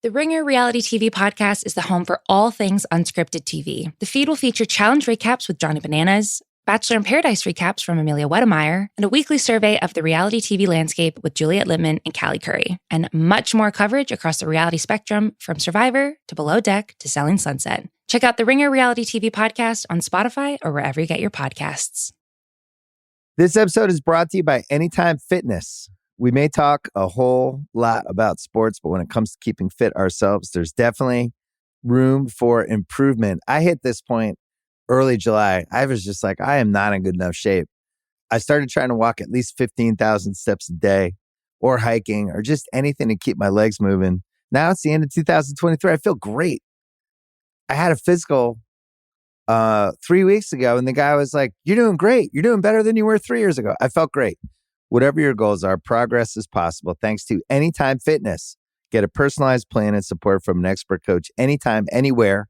The Ringer reality TV podcast is the home for all things unscripted TV. The feed will feature challenge recaps with Johnny Bananas, Bachelor in Paradise recaps from Amelia Wedemeyer, and a weekly survey of the reality TV landscape with Juliette Littman and Callie Curry, and much more coverage across the reality spectrum from Survivor to Below Deck to Selling Sunset. Check out the Ringer reality TV podcast on Spotify or wherever you get your podcasts. This episode is brought to you by Anytime Fitness. We may talk a whole lot about sports, but when it comes to keeping fit ourselves, there's definitely room for improvement. I hit this point early July. I was just like, I am not in good enough shape. I started trying to walk at least 15,000 steps a day or hiking or just anything to keep my legs moving. Now it's the end of 2023. I feel great. I had a physical 3 weeks ago and the guy was like, you're doing great. You're doing better than you were 3 years ago. I felt great. Whatever your goals are, progress is possible thanks to Anytime Fitness. Get a personalized plan and support from an expert coach anytime, anywhere.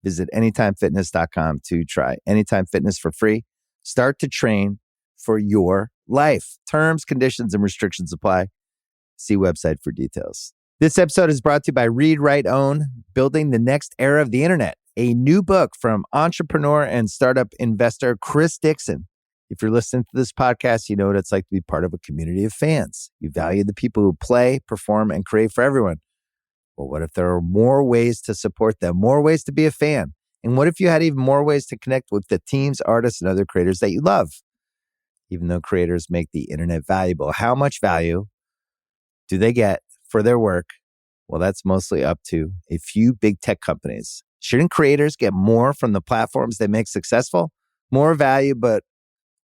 Visit anytimefitness.com to try Anytime Fitness for free. Start to train for your life. Terms, conditions, and restrictions apply. See website for details. This episode is brought to you by Read, Write, Own, Building the Next Era of the Internet, a new book from entrepreneur and startup investor Chris Dixon. If you're listening to this podcast, you know what it's like to be part of a community of fans. You value the people who play, perform, and create for everyone. Well, what if there are more ways to support them, more ways to be a fan? And what if you had even more ways to connect with the teams, artists, and other creators that you love? Even though creators make the internet valuable, how much value do they get for their work? Well, that's mostly up to a few big tech companies. Shouldn't creators get more from the platforms they make successful? More value, but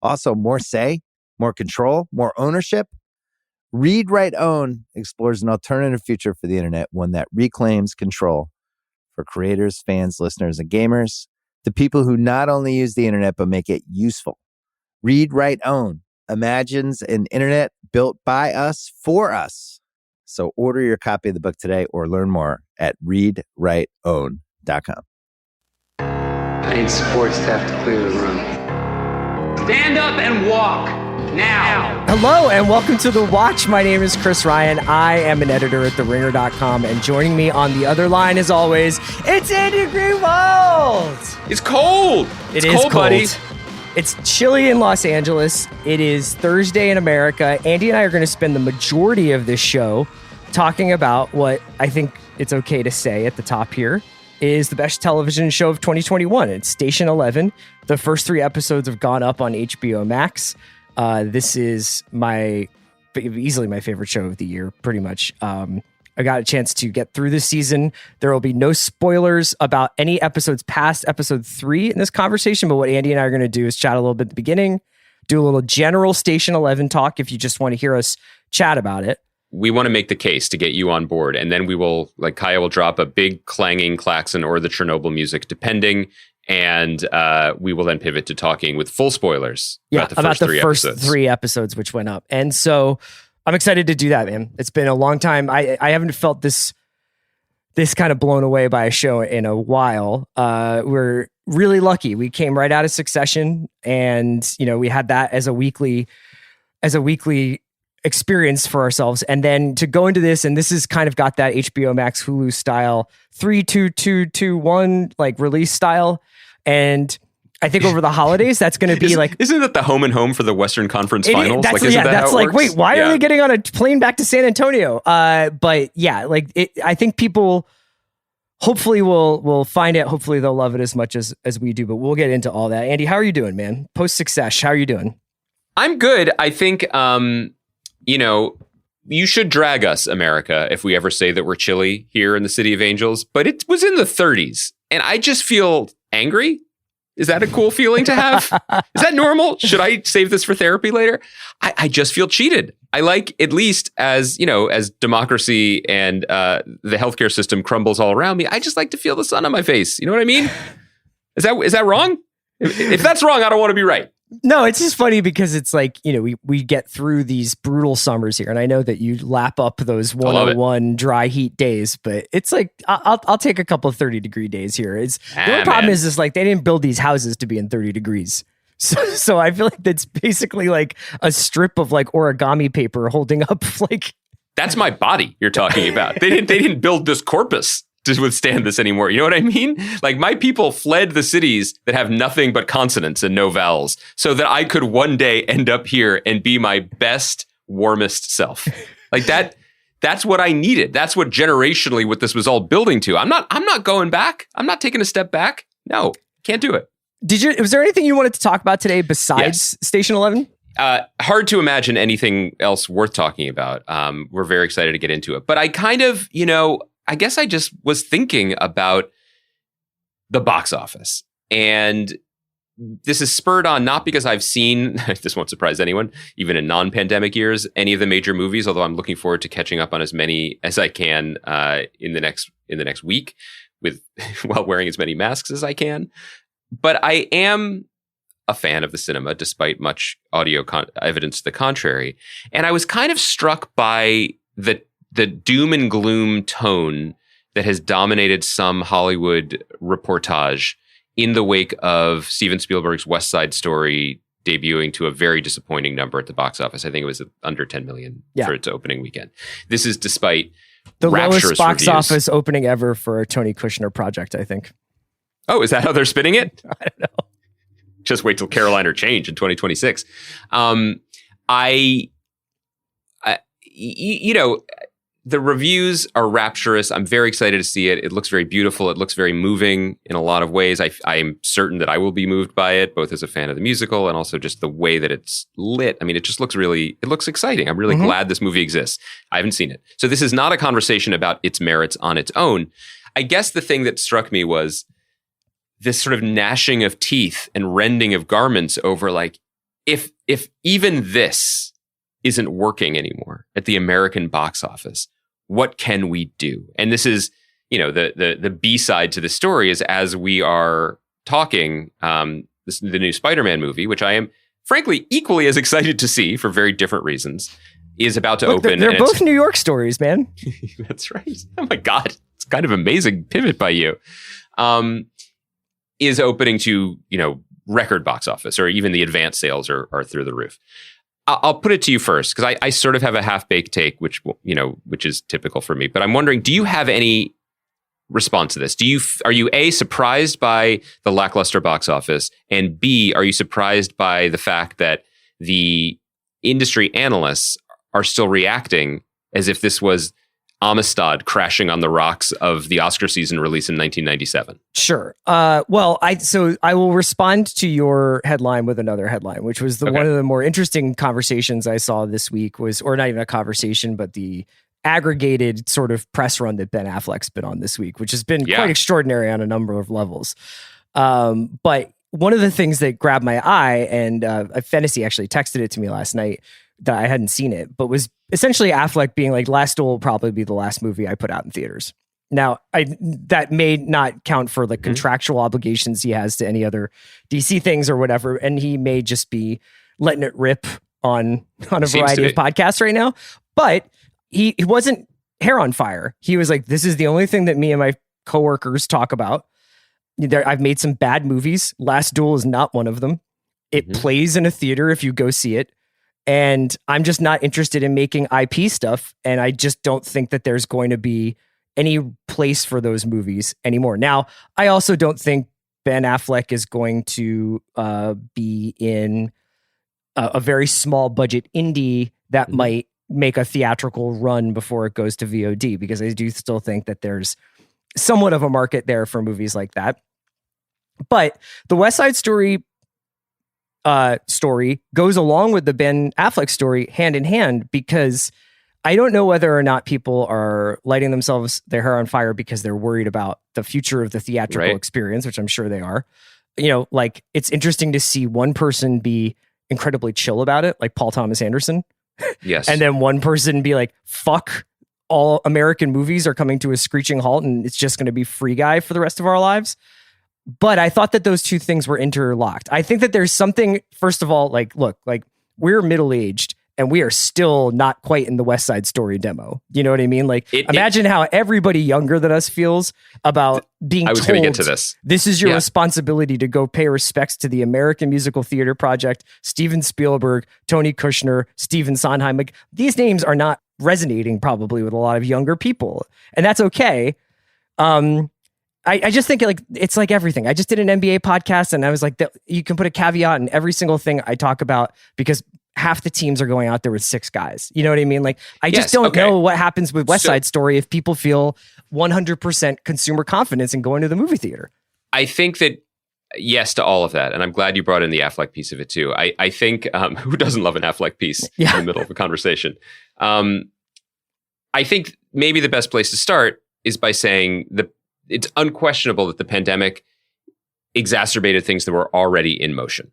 also more say, more control, more ownership? Read, Write, Own explores an alternative future for the internet, one that reclaims control for creators, fans, listeners, and gamers, the people who not only use the internet, but make it useful. Read, Write, Own imagines an internet built by us for us. So order your copy of the book today or learn more at readwriteown.com. I need supports to have to clear the room. Stand up and walk now. Hello and welcome to The Watch. My name is Chris Ryan. I am an editor at TheRinger.com, and joining me on the other line as always, it's Andy Greenwald. It's cold. It's cold, buddy. It's chilly in Los Angeles. It is Thursday in America. Andy and I are going to spend the majority of this show talking about what I think it's okay to say at the top here is the best television show of 2021. It's Station 11. The first 3 episodes have gone up on HBO Max. This is easily my favorite show of the year, pretty much. I got a chance to get through this season. There will be no spoilers about any episodes past episode 3 in this conversation, but what Andy and I are going to do is chat a little bit at the beginning, do a little general Station 11 talk if you just want to hear us chat about it. We want to make the case to get you on board, and then we will, like Kaya will drop a big clanging klaxon or the Chernobyl music, depending, and we will then pivot to talking with full spoilers about the first 3 episodes, which went up. And so I'm excited to do that, man. It's been a long time. I haven't felt this kind of blown away by a show in a while. We're really lucky. We came right out of Succession, and we had that as a weekly experience for ourselves, and then to go into this, and this has kind of got that HBO Max Hulu style 3-2-2-2-1 like release style, and I think over the holidays that's going to be isn't that the home and home for the Western Conference Finals? That's like, wait, why are they getting on a plane back to San Antonio? But yeah, I think people hopefully will find it. Hopefully they'll love it as much as we do. But we'll get into all that. Andy, how are you doing, man? Post Success, how are you doing? I'm good. I think you should drag us, America, if we ever say that we're chilly here in the City of Angels. But it was in the 30s, and I just feel angry. Is that a cool feeling to have? Is that normal? Should I save this for therapy later? I just feel cheated. I like, at least as democracy and the healthcare system crumbles all around me, I just like to feel the sun on my face. You know what I mean? Is that wrong? If that's wrong, I don't want to be right. No, it's just funny because it's like, we get through these brutal summers here, and I know that you lap up those 101 dry heat days, but it's like, I'll take a couple of 30-degree days here. The only problem is like they didn't build these houses to be in 30 degrees. So I feel like that's basically like a strip of like origami paper holding up like That's my body you're talking about. They didn't build this corpus to withstand this anymore. You know what I mean? Like, my people fled the cities that have nothing but consonants and no vowels so that I could one day end up here and be my best, warmest self. Like that's what I needed. That's what generationally what this was all building to. I'm not going back. I'm not taking a step back. No, can't do it. Was there anything you wanted to talk about today besides Station 11? Hard to imagine anything else worth talking about. We're very excited to get into it. But I kind of, I guess I just was thinking about the box office. And this is spurred on not because I've seen, this won't surprise anyone, even in non-pandemic years, any of the major movies, although I'm looking forward to catching up on as many as I can in the next week while wearing as many masks as I can. But I am a fan of the cinema, despite much audio evidence to the contrary. And I was kind of struck by the doom and gloom tone that has dominated some Hollywood reportage in the wake of Steven Spielberg's West Side Story debuting to a very disappointing number at the box office. I think it was under 10 million for its opening weekend. This is despite the lowest box reviews. Office opening ever for a Tony Kushner project, I think. Oh, is that how they're spinning it? I don't know. Just wait till Carolina change in 2026. The reviews are rapturous. I'm very excited to see it. It looks very beautiful. It looks very moving in a lot of ways. I'm certain that I will be moved by it, both as a fan of the musical and also just the way that it's lit. I mean, it just looks it looks exciting. I'm really glad this movie exists. I haven't seen it. So this is not a conversation about its merits on its own. I guess the thing that struck me was this sort of gnashing of teeth and rending of garments over, like, if even this isn't working anymore at the American box office, what can we do? And this is, the B-side to the story is, as we are talking, the new Spider-Man movie, which I am frankly equally as excited to see for very different reasons, is about to open. They're both New York stories, man. That's right. Oh my God. It's kind of amazing pivot by you. Is opening to, record box office, or even the advanced sales are through the roof. I'll put it to you first, because I sort of have a half-baked take, which is typical for me. But I'm wondering, do you have any response to this? Are you A, surprised by the lackluster box office, and B, are you surprised by the fact that the industry analysts are still reacting as if this was Amistad crashing on the rocks of the Oscar season release in 1997? Sure. I will respond to your headline with another headline, which was one of the more interesting conversations I saw this week or not even a conversation, but the aggregated sort of press run that Ben Affleck's been on this week, which has been quite extraordinary on a number of levels. But one of the things that grabbed my eye, and Fantasy actually texted it to me last night, that I hadn't seen it, but was essentially Affleck being like, Last Duel will probably be the last movie I put out in theaters. Now, that may not count for the contractual obligations he has to any other DC things or whatever, and he may just be letting it rip on a variety of podcasts right now. But he wasn't hair on fire. He was like, this is the only thing that me and my coworkers talk about. I've made some bad movies. Last Duel is not one of them. It plays in a theater if you go see it. And I'm just not interested in making IP stuff. And I just don't think that there's going to be any place for those movies anymore. Now, I also don't think Ben Affleck is going to be in a very small budget indie that might make a theatrical run before it goes to VOD, because I do still think that there's somewhat of a market there for movies like that. But the West Side Story goes along with the Ben Affleck story hand in hand, because I don't know whether or not people are lighting their hair on fire because they're worried about the future of the theatrical experience, which I'm sure they are. Like, it's interesting to see one person be incredibly chill about it, like Paul Thomas Anderson. Yes. And then one person be like, fuck, all American movies are coming to a screeching halt and it's just going to be Free Guy for the rest of our lives. But I thought that those two things were interlocked. I think that there's something, first of all, like, look, like, we're middle-aged and we are still not quite in the West Side Story demo. You know what I mean? Like, imagine how everybody younger than us feels about being told, going to get to this. This is your responsibility to go pay respects to the American Musical Theater Project, Steven Spielberg, Tony Kushner, Stephen Sondheim. Like, these names are not resonating probably with a lot of younger people, and that's okay. I just think it's like everything. I just did an NBA podcast, and I was like, you can put a caveat in every single thing I talk about, because half the teams are going out there with 6 guys. You know what I mean? Like, I just don't know what happens with West Side Story if people feel 100% consumer confidence in going to the movie theater. I think that yes to all of that, and I'm glad you brought in the Affleck piece of it too. I think who doesn't love an Affleck piece in the middle of a conversation? I think maybe the best place to start is by saying it's unquestionable that the pandemic exacerbated things that were already in motion,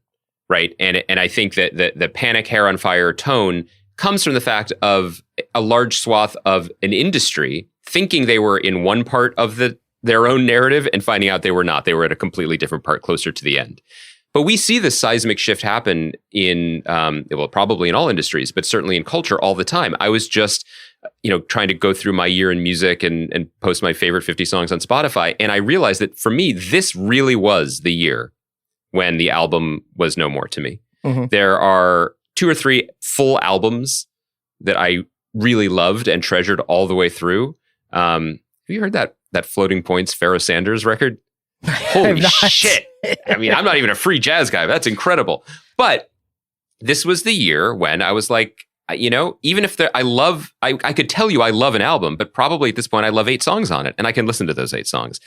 right? And I think that the panic, hair on fire tone comes from the fact of a large swath of an industry thinking they were in one part of their own narrative and finding out they were not. They were at a completely different part closer to the end. But we see this seismic shift happen in, probably in all industries, but certainly in culture all the time. I was just trying to go through my year in music and post my favorite 50 songs on Spotify. And I realized that for me, this really was the year when the album was no more to me. Mm-hmm. There are 2 or 3 full albums that I really loved and treasured all the way through. Have you heard that Floating Points Pharoah Sanders record? Holy shit. I mean, I'm not even a free jazz guy. That's incredible. But this was the year when I was like, even if I could tell you I love an album, but probably at this point I love 8 songs on it, and I can listen to those 8 songs.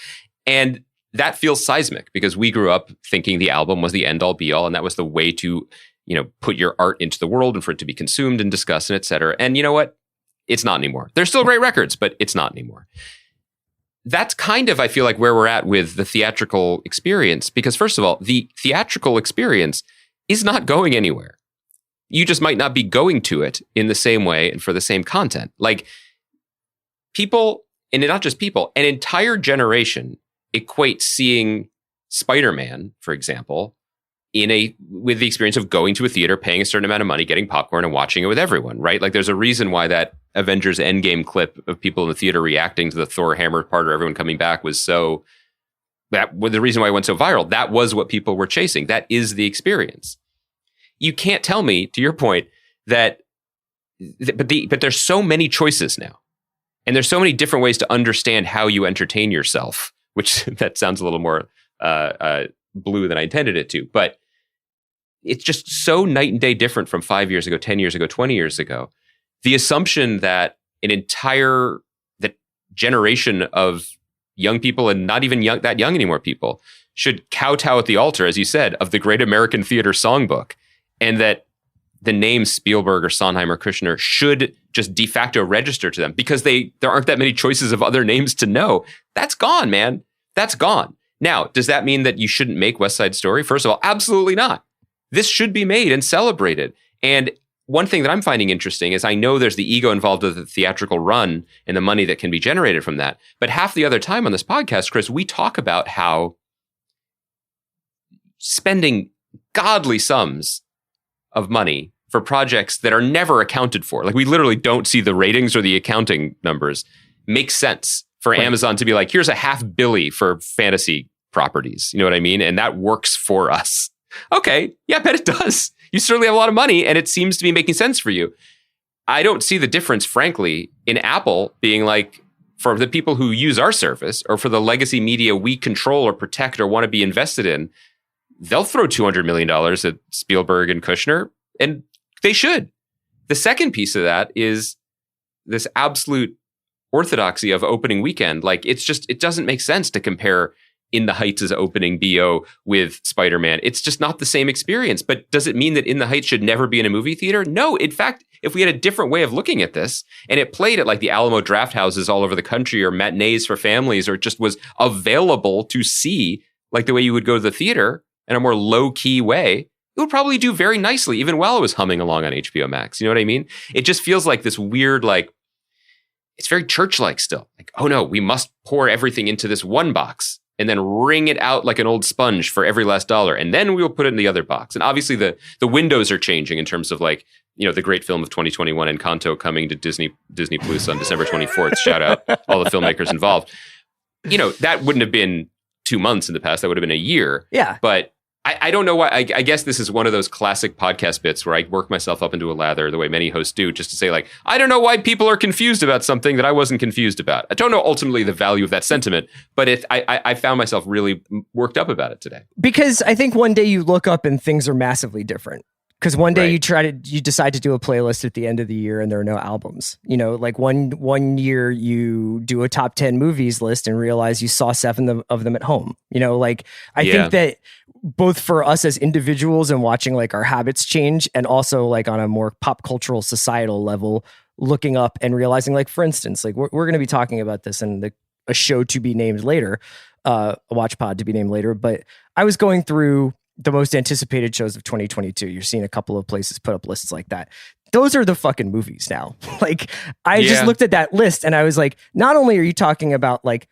And that feels seismic because we grew up thinking the album was the end all be all, and that was the way to, put your art into the world and for it to be consumed and discussed and et cetera. And you know what? It's not anymore. They're still great records, but it's not anymore. That's kind of, I feel like, where we're at with the theatrical experience, because first of all, the theatrical experience is not going anywhere. You just might not be going to it in the same way and for the same content. Like, people, and not just people, an entire generation equates seeing Spider-Man, for example, with the experience of going to a theater, paying a certain amount of money, getting popcorn and watching it with everyone, right? Like, there's a reason why that Avengers Endgame clip of people in the theater reacting to the Thor hammer part or everyone coming back was the reason why it went so viral. That was what people were chasing. That is the experience. You can't tell me, to your point, but there's so many choices now. And there's so many different ways to understand how you entertain yourself, which that sounds a little more blue than I intended it to. But it's just so night and day different from 5 years ago, 10 years ago, 20 years ago. The assumption that that generation of young people, and not even that young anymore people, should kowtow at the altar, as you said, of the Great American Theater Songbook, and that the name Spielberg or Sondheim or Kushner should just de facto register to them because there aren't that many choices of other names to know. That's gone, man. That's gone. Now, does that mean that you shouldn't make West Side Story? First of all, absolutely not. This should be made and celebrated. And one thing that I'm finding interesting is I know there's the ego involved with the theatrical run and the money that can be generated from that. But half the other time on this podcast, Chris, we talk about how spending godly sums of money for projects that are never accounted for, like we literally don't see the ratings or the accounting numbers, makes sense for Amazon to be like, here's a $500 million for fantasy properties. You know what I mean? And that works for us. Okay. Yeah, I bet it does. You certainly have a lot of money and it seems to be making sense for you. I don't see the difference, frankly, in Apple being like, for the people who use our service or for the legacy media we control or protect or want to be invested in, they'll throw $200 million at Spielberg and Kushner, and they should. The second piece of that is this absolute orthodoxy of opening weekend. Like, it doesn't make sense to compare In the Heights as opening BO with Spider-Man. It's just not the same experience. But does it mean that In the Heights should never be in a movie theater? No. In fact, if we had a different way of looking at this and it played at like the Alamo draft houses all over the country or matinees for families, or it just was available to see like the way you would go to the theater in a more low-key way, it would probably do very nicely even while it was humming along on HBO Max. You know what I mean? It just feels like this weird, like, it's very church-like still. Like, oh no, we must pour everything into this one box. and then wring it out like an old sponge for every last dollar. And then we'll put it in the other box. And obviously the windows are changing in terms of like, the great film of 2021 Encanto coming to Disney Plus on December 24th. Shout out all the filmmakers involved. That wouldn't have been 2 months in the past. That would have been a year. Yeah. But I don't know why. I guess this is one of those classic podcast bits where I work myself up into a lather the way many hosts do, just to say like, I don't know why people are confused about something that I wasn't confused about. I don't know ultimately the value of that sentiment, but I found myself really worked up about it today. Because I think one day you look up and things are massively different. Because one day you decide to do a playlist at the end of the year and there are no albums. Like one year you do a top 10 movies list and realize you saw 7 of them at home. I think that both for us as individuals and watching like our habits change, and also like on a more pop cultural societal level, looking up and realizing, like, for instance, like we're going to be talking about this in a show to be named later, a watch pod to be named later. But I was going through the most anticipated shows of 2022. You're seeing a couple of places put up lists like that. Those are the fucking movies now. Like, I just looked at that list and I was like, not only are you talking about like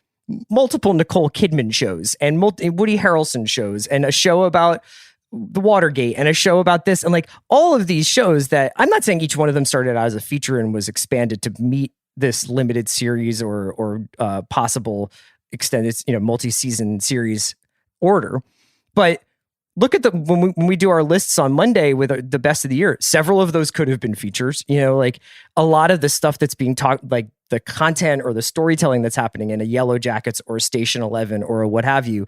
multiple Nicole Kidman shows and Woody Harrelson shows and a show about the Watergate and a show about this, and like all of these shows that I'm not saying each one of them started out as a feature and was expanded to meet this limited series or possible extended, multi-season series order. But look at when we do our lists on Monday with the best of the year, several of those could have been features. Like a lot of the stuff that's being talked, like the content or the storytelling that's happening in a Yellow Jackets or Station 11 or what have you,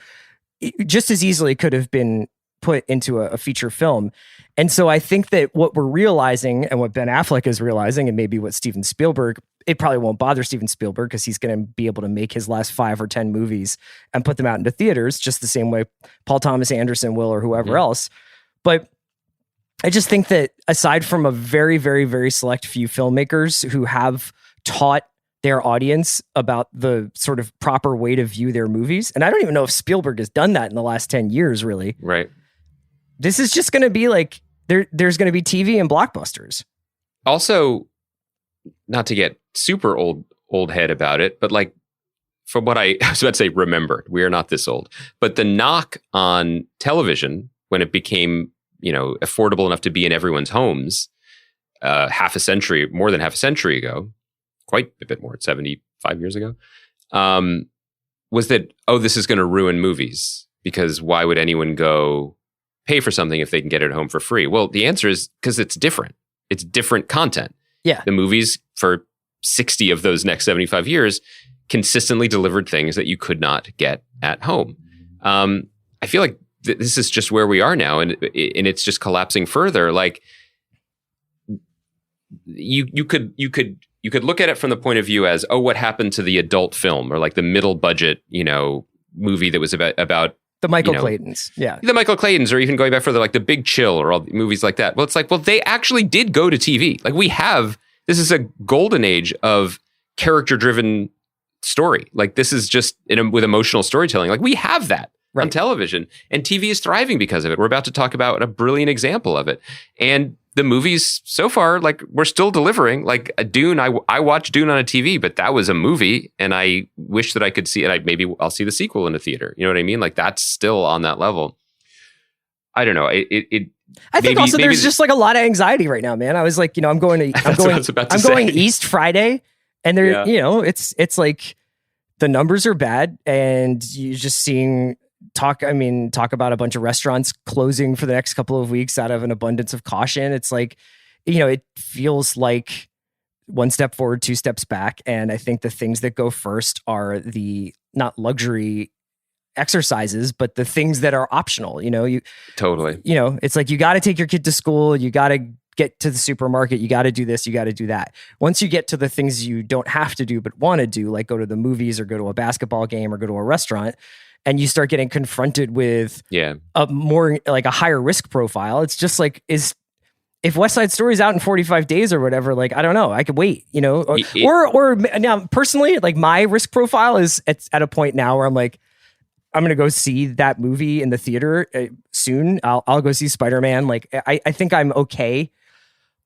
it just as easily could have been put into a feature film. And so I think that what we're realizing and what Ben Affleck is realizing, and maybe what Steven Spielberg, it probably won't bother Steven Spielberg because he's going to be able to make his last 5 or 10 movies and put them out into theaters just the same way Paul Thomas Anderson will or whoever else. But I just think that aside from a very, very, very select few filmmakers who have taught their audience about the sort of proper way to view their movies, and I don't even know if Spielberg has done that in the last 10 years, really. Right. This is just going to be like, there's going to be TV and blockbusters. Also, not to get super old head about it, but like from what I was about to say, remembered, we are not this old, but the knock on television when it became, affordable enough to be in everyone's homes, more than half a century ago, quite a bit more, 75 years ago, was that, this is going to ruin movies because why would anyone go pay for something if they can get it at home for free? Well, the answer is because it's different. It's different content. Yeah. The movies for 60 of those next 75 years consistently delivered things that you could not get at home. I feel like this is just where we are now, and it's just collapsing further. Like you could look at it from the point of view as, what happened to the adult film or like the middle budget, movie that was about the Michael Claytons. Yeah. The Michael Claytons, or even going back further, like The Big Chill or all movies like that. Well, it's like, they actually did go to TV. Like this is a golden age of character-driven story. Like this is just with emotional storytelling. Like we have that on television, and TV is thriving because of it. We're about to talk about a brilliant example of it. And the movies so far, like we're still delivering. Like Dune, I watched Dune on a TV, but that was a movie, and I wish that I could see it. Maybe I'll see the sequel in a theater. You know what I mean? Like that's still on that level. I don't know. I think also there's just like a lot of anxiety right now, man. I was like, I'm going east Friday, and there, it's like the numbers are bad, and you're just seeing talk about a bunch of restaurants closing for the next couple of weeks out of an abundance of caution. It's like, it feels like one step forward, 2 steps back. And I think the things that go first are the not luxury exercises, but the things that are optional. Totally. It's like, you got to take your kid to school. You got to get to the supermarket. You got to do this. You got to do that. Once you get to the things you don't have to do, but want to do, like go to the movies or go to a basketball game or go to a restaurant, and you start getting confronted with a more like a higher risk profile. It's just like, if West Side Story's out in 45 days or whatever, like, I don't know, I could wait, or now personally, like my risk profile is at a point now where I'm like, I'm going to go see that movie in the theater soon. I'll go see Spider-Man. Like, I think I'm okay,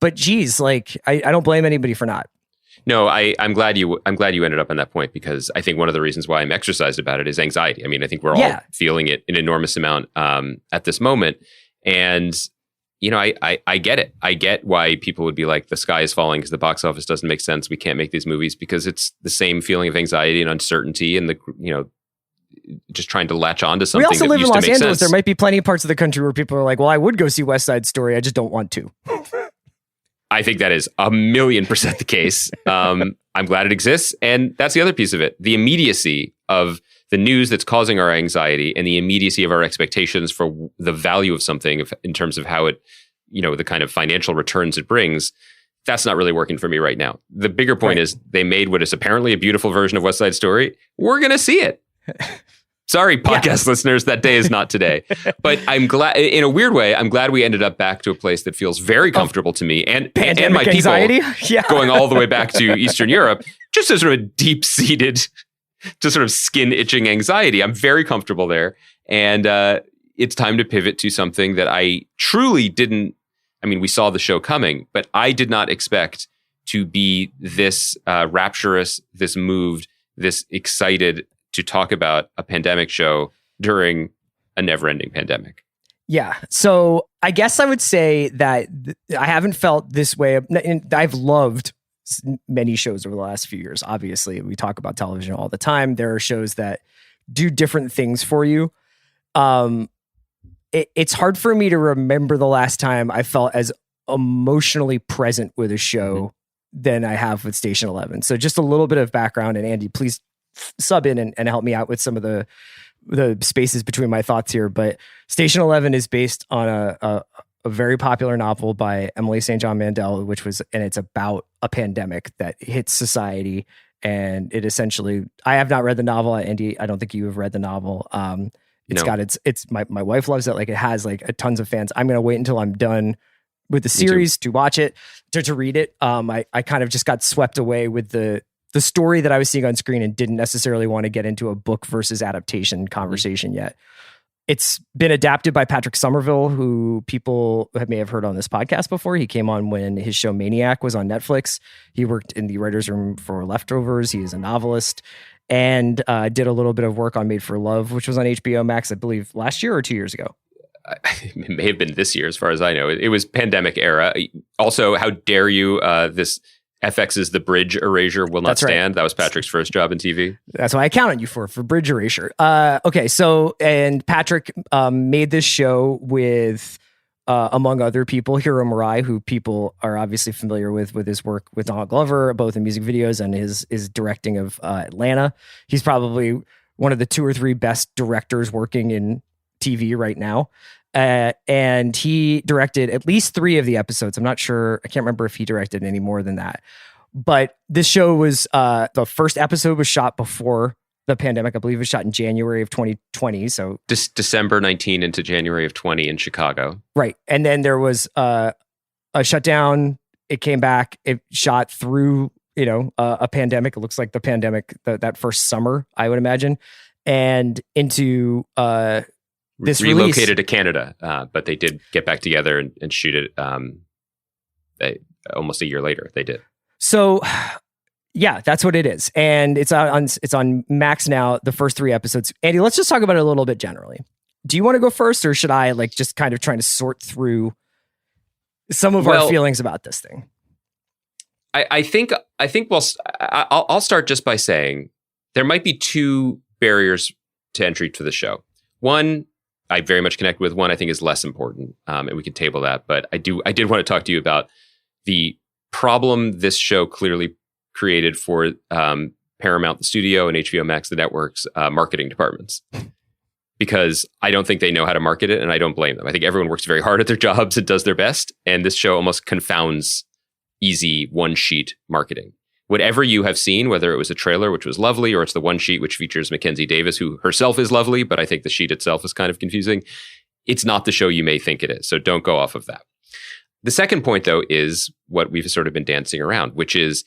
but geez, like I don't blame anybody for not. No, I'm glad you ended up on that point, because I think one of the reasons why I'm exercised about it is anxiety. I mean, I think we're all feeling it an enormous amount at this moment. And, I get it. I get why people would be like, the sky is falling because the box office doesn't make sense. We can't make these movies, because it's the same feeling of anxiety and uncertainty and just trying to latch on to something. We also that live in used to Los make Angeles. sense. There might be plenty of parts of the country where people are like, well, I would go see West Side Story. I just don't want to. I think that is 1,000,000% the case. I'm glad it exists. And that's the other piece of it. The immediacy of the news that's causing our anxiety and the immediacy of our expectations for the value of something in terms of how it, the kind of financial returns it brings, that's not really working for me right now. The bigger point is they made what is apparently a beautiful version of West Side Story. We're going to see it. Sorry, podcast listeners, that day is not today. But I'm glad, in a weird way, I'm glad we ended up back to a place that feels very comfortable to me and my anxiety. People going all the way back to Eastern Europe, just a sort of deep-seated, just sort of skin-itching anxiety. I'm very comfortable there. And it's time to pivot to something that I truly didn't, we saw the show coming, but I did not expect to be this rapturous, this moved, this excited to talk about a pandemic show during a never-ending pandemic. Yeah. So I guess I would say that I haven't felt this way. I've loved many shows over the last few years. Obviously, we talk about television all the time. There are shows that do different things for you. It's hard for me to remember the last time I felt as emotionally present with a show than I have with Station 11. So just a little bit of background, and Andy, please sub in and help me out with some of the spaces between my thoughts here. But Station 11 is based on a very popular novel by Emily St. John Mandel, and it's about a pandemic that hits society. And it essentially, I have not read the novel. Andy, I don't think you have read the novel. My wife loves it. Like, it has like tons of fans. I'm going to wait until I'm done with the series to watch it, to read it. I kind of just got swept away with the story that I was seeing on screen and didn't necessarily want to get into a book versus adaptation conversation yet. It's been adapted by Patrick Somerville, who people may have heard on this podcast before. He came on when his show Maniac was on Netflix. He worked in the writer's room for Leftovers. He is a novelist and did a little bit of work on Made for Love, which was on HBO Max, I believe, last year or 2 years ago. It may have been this year, as far as I know. It was pandemic era. Also, how dare you, this FX's The Bridge Erasure Will Not Stand. Right. That was Patrick's first job in TV. That's why I count on you for Bridge Erasure. Okay, so, and Patrick made this show with, among other people, Hiro Murai, who people are obviously familiar with his work with Donald Glover, both in music videos and his directing of Atlanta. He's probably one of the 2 or 3 best directors working in TV right now. And he directed at least 3 of the episodes. I'm not sure. I can't remember if he directed any more than that. But this show was, the first episode was shot before the pandemic. I believe it was shot in January of 2020. So December 19 into January of 20 in Chicago. Right. And then there was a shutdown. It came back. It shot through, a pandemic. It looks like the pandemic, that first summer, I would imagine. And into, this relocated release. To Canada, but they did get back together and shoot it almost a year later. They did. So, yeah, that's what it is, and it's on Max now. The first 3 episodes. Andy, let's just talk about it a little bit generally. Do you want to go first, or should I just kind of trying to sort through some of our feelings about this thing? I think I'll start just by saying there might be 2 barriers to entry to the show. One, I very much connect with. One, I think is less important, and we can table that. But I did want to talk to you about the problem this show clearly created for Paramount, the studio, and HBO Max, the network's marketing departments. Because I don't think they know how to market it, and I don't blame them. I think everyone works very hard at their jobs and does their best, and this show almost confounds easy one-sheet marketing. Whatever you have seen, whether it was a trailer, which was lovely, or it's the one sheet which features Mackenzie Davis, who herself is lovely, but I think the sheet itself is kind of confusing. It's not the show you may think it is. So don't go off of that. The second point, though, is what we've sort of been dancing around, which is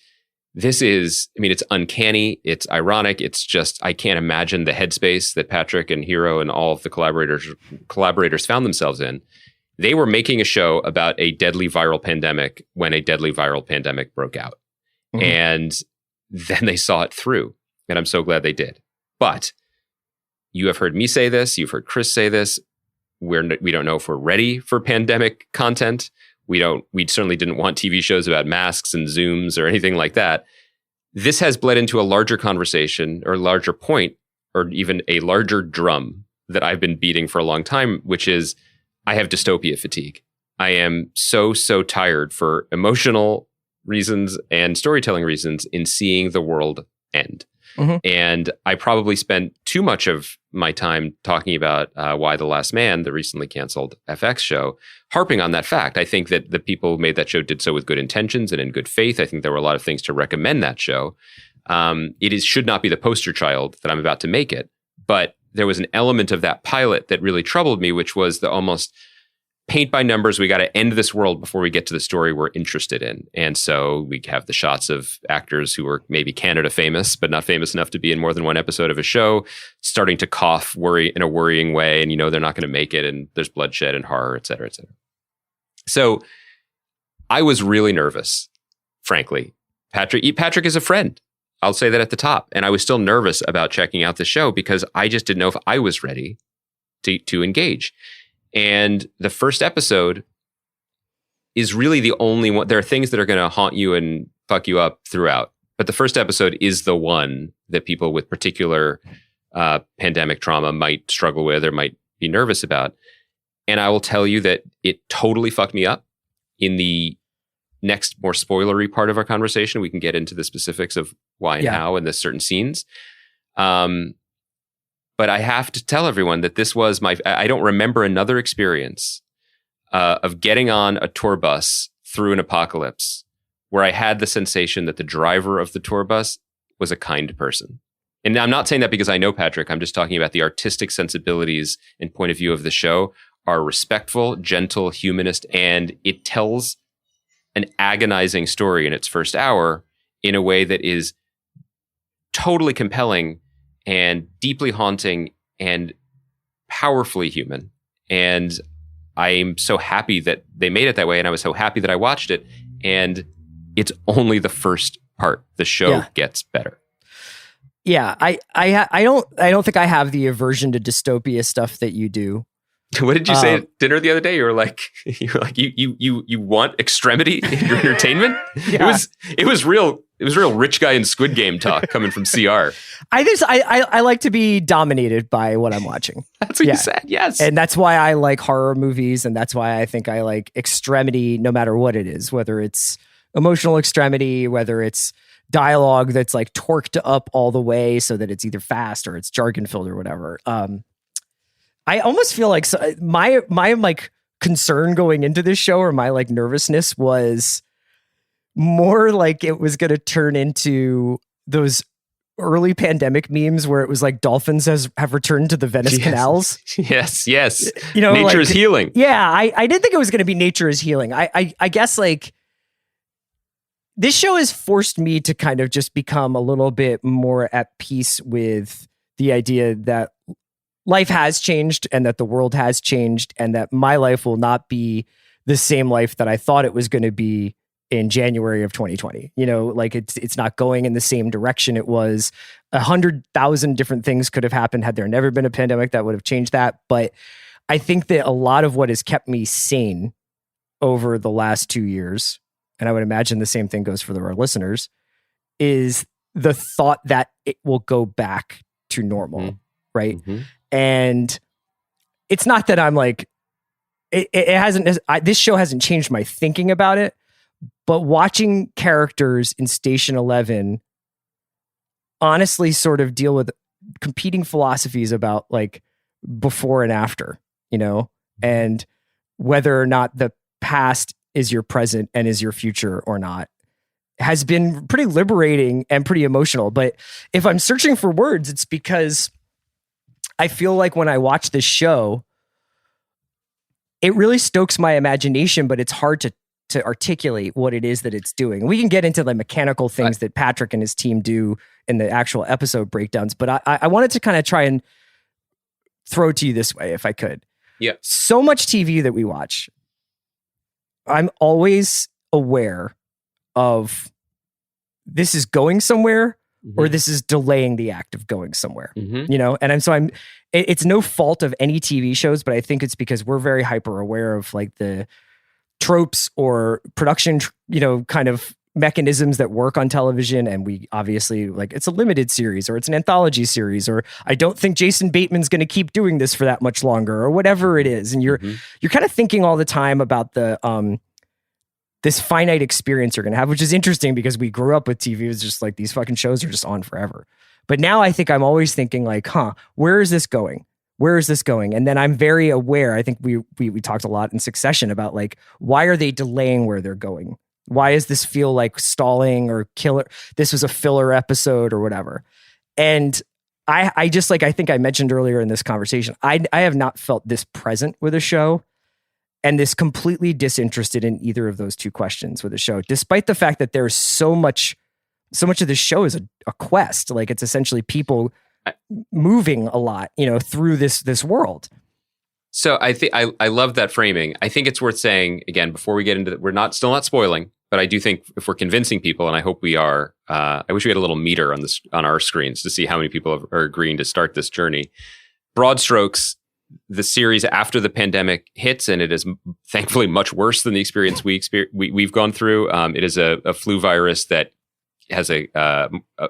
it's uncanny. It's ironic. It's just, I can't imagine the headspace that Patrick and Hiro and all of the collaborators found themselves in. They were making a show about a deadly viral pandemic when a deadly viral pandemic broke out. And then they saw it through. And I'm so glad they did. But you have heard me say this. You've heard Chris say this. We don't know if we're ready for pandemic content. We certainly didn't want TV shows about masks and Zooms or anything like that. This has bled into a larger conversation or larger point or even a larger drum that I've been beating for a long time, which is I have dystopia fatigue. I am so tired for emotional reasons and storytelling reasons in seeing the world end. And I probably spent too much of my time talking about Why the Last Man, the recently canceled FX show, harping on that fact. I think that the people who made that show did so with good intentions and in good faith. I think there were a lot of things to recommend that show. Should not be the poster child that I'm about to make it. But there was an element of that pilot that really troubled me, which was the almost paint by numbers. We got to end this world before we get to the story we're interested in. And so we have the shots of actors who are maybe Canada famous, but not famous enough to be in more than one episode of a show, starting to cough, worry in a worrying way. And they're not going to make it. And there's bloodshed and horror, et cetera, et cetera. So I was really nervous, frankly. Patrick is a friend. I'll say that at the top. And I was still nervous about checking out the show because I just didn't know if I was ready to engage. And the first episode is really the only one. There are things that are going to haunt you and fuck you up throughout. But the first episode is the one that people with particular pandemic trauma might struggle with or might be nervous about. And I will tell you that it totally fucked me up. In the next more spoilery part of our conversation, we can get into the specifics of why and how in the certain scenes. But I have to tell everyone that this was I don't remember another experience of getting on a tour bus through an apocalypse where I had the sensation that the driver of the tour bus was a kind person. And I'm not saying that because I know Patrick. I'm just talking about the artistic sensibilities and point of view of the show are respectful, gentle, humanist, and it tells an agonizing story in its first hour in a way that is totally compelling and deeply haunting and powerfully human. And I'm so happy that they made it that way. And I was so happy that I watched it. And it's only the first part. The show gets better. Yeah. I don't think I have the aversion to dystopia stuff that you do. What did you say at dinner the other day? You were like, you want extremity in your entertainment? Yeah. It was real rich guy in Squid Game talk coming from CR. I like to be dominated by what I'm watching. That's what you said. Yes. And that's why I like horror movies. And that's why I think I like extremity, no matter what it is, whether it's emotional extremity, whether it's dialogue that's like torqued up all the way so that it's either fast or it's jargon filled or whatever. I almost feel like my like concern going into this show or my like nervousness was more like it was going to turn into those early pandemic memes where it was like dolphins have returned to the Venice canals. Yes. Nature is healing. Yeah. I didn't think it was going to be nature is healing. I guess like this show has forced me to kind of just become a little bit more at peace with the idea that life has changed and that the world has changed and that my life will not be the same life that I thought it was going to be in January of 2020. Like it's not going in the same direction it was. 100,000 different things could have happened had there never been a pandemic that would have changed that. But I think that a lot of what has kept me sane over the last 2 years, and I would imagine the same thing goes for our listeners, is the thought that it will go back to normal, right? Mm-hmm. And it's not that I'm like, it hasn't, this show hasn't changed my thinking about it, but watching characters in Station 11 honestly sort of deal with competing philosophies about like before and after, and whether or not the past is your present and is your future or not, has been pretty liberating and pretty emotional. But if I'm searching for words, it's because I feel like when I watch this show, it really stokes my imagination, but it's hard to articulate what it is that it's doing. We can get into the mechanical things that Patrick and his team do in the actual episode breakdowns, but I wanted to kind of try and throw to you this way, if I could. Yeah. So much TV that we watch, I'm always aware of this is going somewhere or this is delaying the act of going somewhere, you know? And it's no fault of any TV shows, but I think it's because we're very hyper aware of like the tropes or production, you know, kind of mechanisms that work on television. And we obviously like, it's a limited series or it's an anthology series, or I don't think Jason Bateman's going to keep doing this for that much longer or whatever it is. And you're kind of thinking all the time about the, this finite experience you're going to have, which is interesting because we grew up with TV. It's just like these fucking shows are just on forever. But now I think I'm always thinking like, where is this going? Where is this going? And then I'm very aware. I think we talked a lot in Succession about like, why are they delaying where they're going? Why does this feel like stalling or killer? This was a filler episode or whatever. And I just like, I think I mentioned earlier in this conversation, I have not felt this present with a show and this completely disinterested in either of those two questions with the show, despite the fact that there's so much of the show is a quest. Like it's essentially people moving a lot, you know, through this world. So I think I love that framing. I think it's worth saying again, before we get into we're still not spoiling, but I do think if we're convincing people, and I hope we are, I wish we had a little meter on our screens to see how many people are agreeing to start this journey. Broad strokes, the series after the pandemic hits, and it is thankfully much worse than the experience we've gone through. It is a flu virus that has a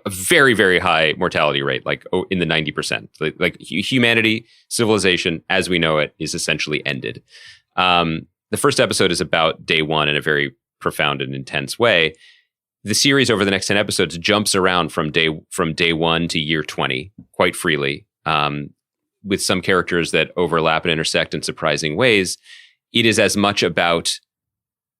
very, very high mortality rate, like in the 90%. Like humanity, civilization as we know it is essentially ended. The first episode is about day one in a very profound and intense way. The series over the next 10 episodes jumps around from day one to year 20 quite freely. With some characters that overlap and intersect in surprising ways. It is as much about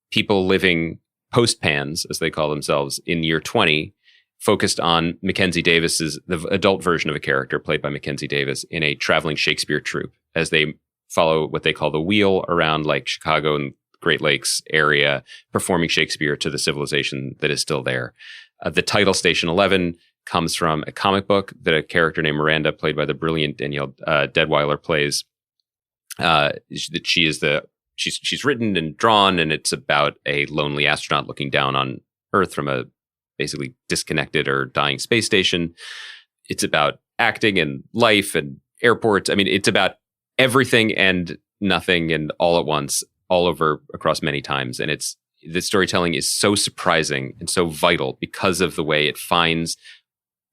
people living post-pans, as they call themselves, in year 20, focused on Mackenzie Davis's, the adult version of a character played by Mackenzie Davis in a traveling Shakespeare troupe, as they follow what they call the wheel around like Chicago and Great Lakes area, performing Shakespeare to the civilization that is still there. The title Station 11 comes from a comic book that a character named Miranda, played by the brilliant Danielle Deadweiler, plays. She's written and drawn, and it's about a lonely astronaut looking down on Earth from a basically disconnected or dying space station. It's about acting and life and airports. I mean, it's about everything and nothing and all at once, all over across many times. And the storytelling is so surprising and so vital because of the way it finds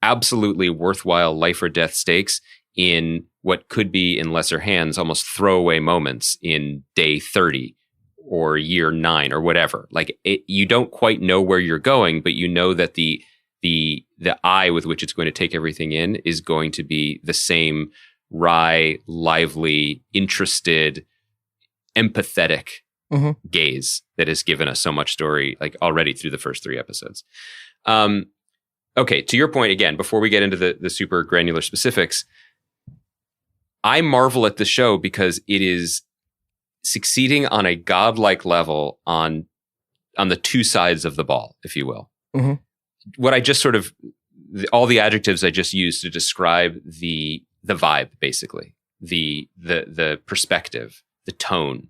absolutely worthwhile life or death stakes in what could be, in lesser hands, almost throwaway moments in day 30 or year 9 or whatever. Like you don't quite know where you're going, but you know that the eye with which it's going to take everything in is going to be the same wry, lively, interested, empathetic gaze that has given us so much story, like already through the first 3 episodes. Okay, to your point again, before we get into the super granular specifics, I marvel at the show because it is succeeding on a godlike level on the two sides of the ball, if you will. What I just sort of, all the adjectives I just used to describe the vibe, basically, the perspective, the tone,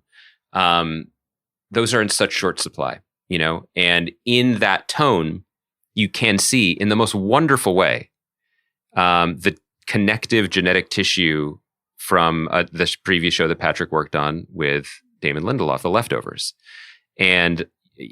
those are in such short supply, you know, and in that tone, you can see in the most wonderful way the connective genetic tissue from the previous show that Patrick worked on with Damon Lindelof, The Leftovers. And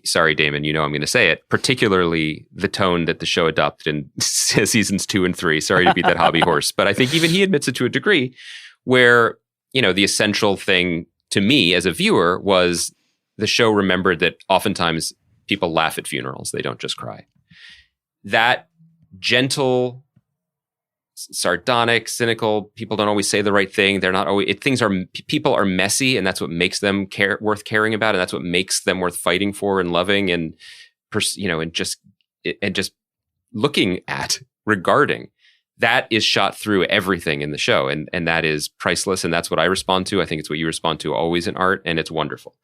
sorry, Damon, you know I'm going to say it, particularly the tone that the show adopted in seasons 2 and 3. Sorry to beat that hobby horse, but I think even he admits it to a degree where, you know, the essential thing to me as a viewer was the show remembered that oftentimes people laugh at funerals. They don't just cry. That gentle, sardonic, cynical, people don't always say the right thing. They're not always, people are messy, and that's what makes them worth caring about. And that's what makes them worth fighting for and loving and, you know, and just looking at, regarding. That is shot through everything in the show. And that is priceless. And that's what I respond to. I think it's what you respond to always in art. And it's wonderful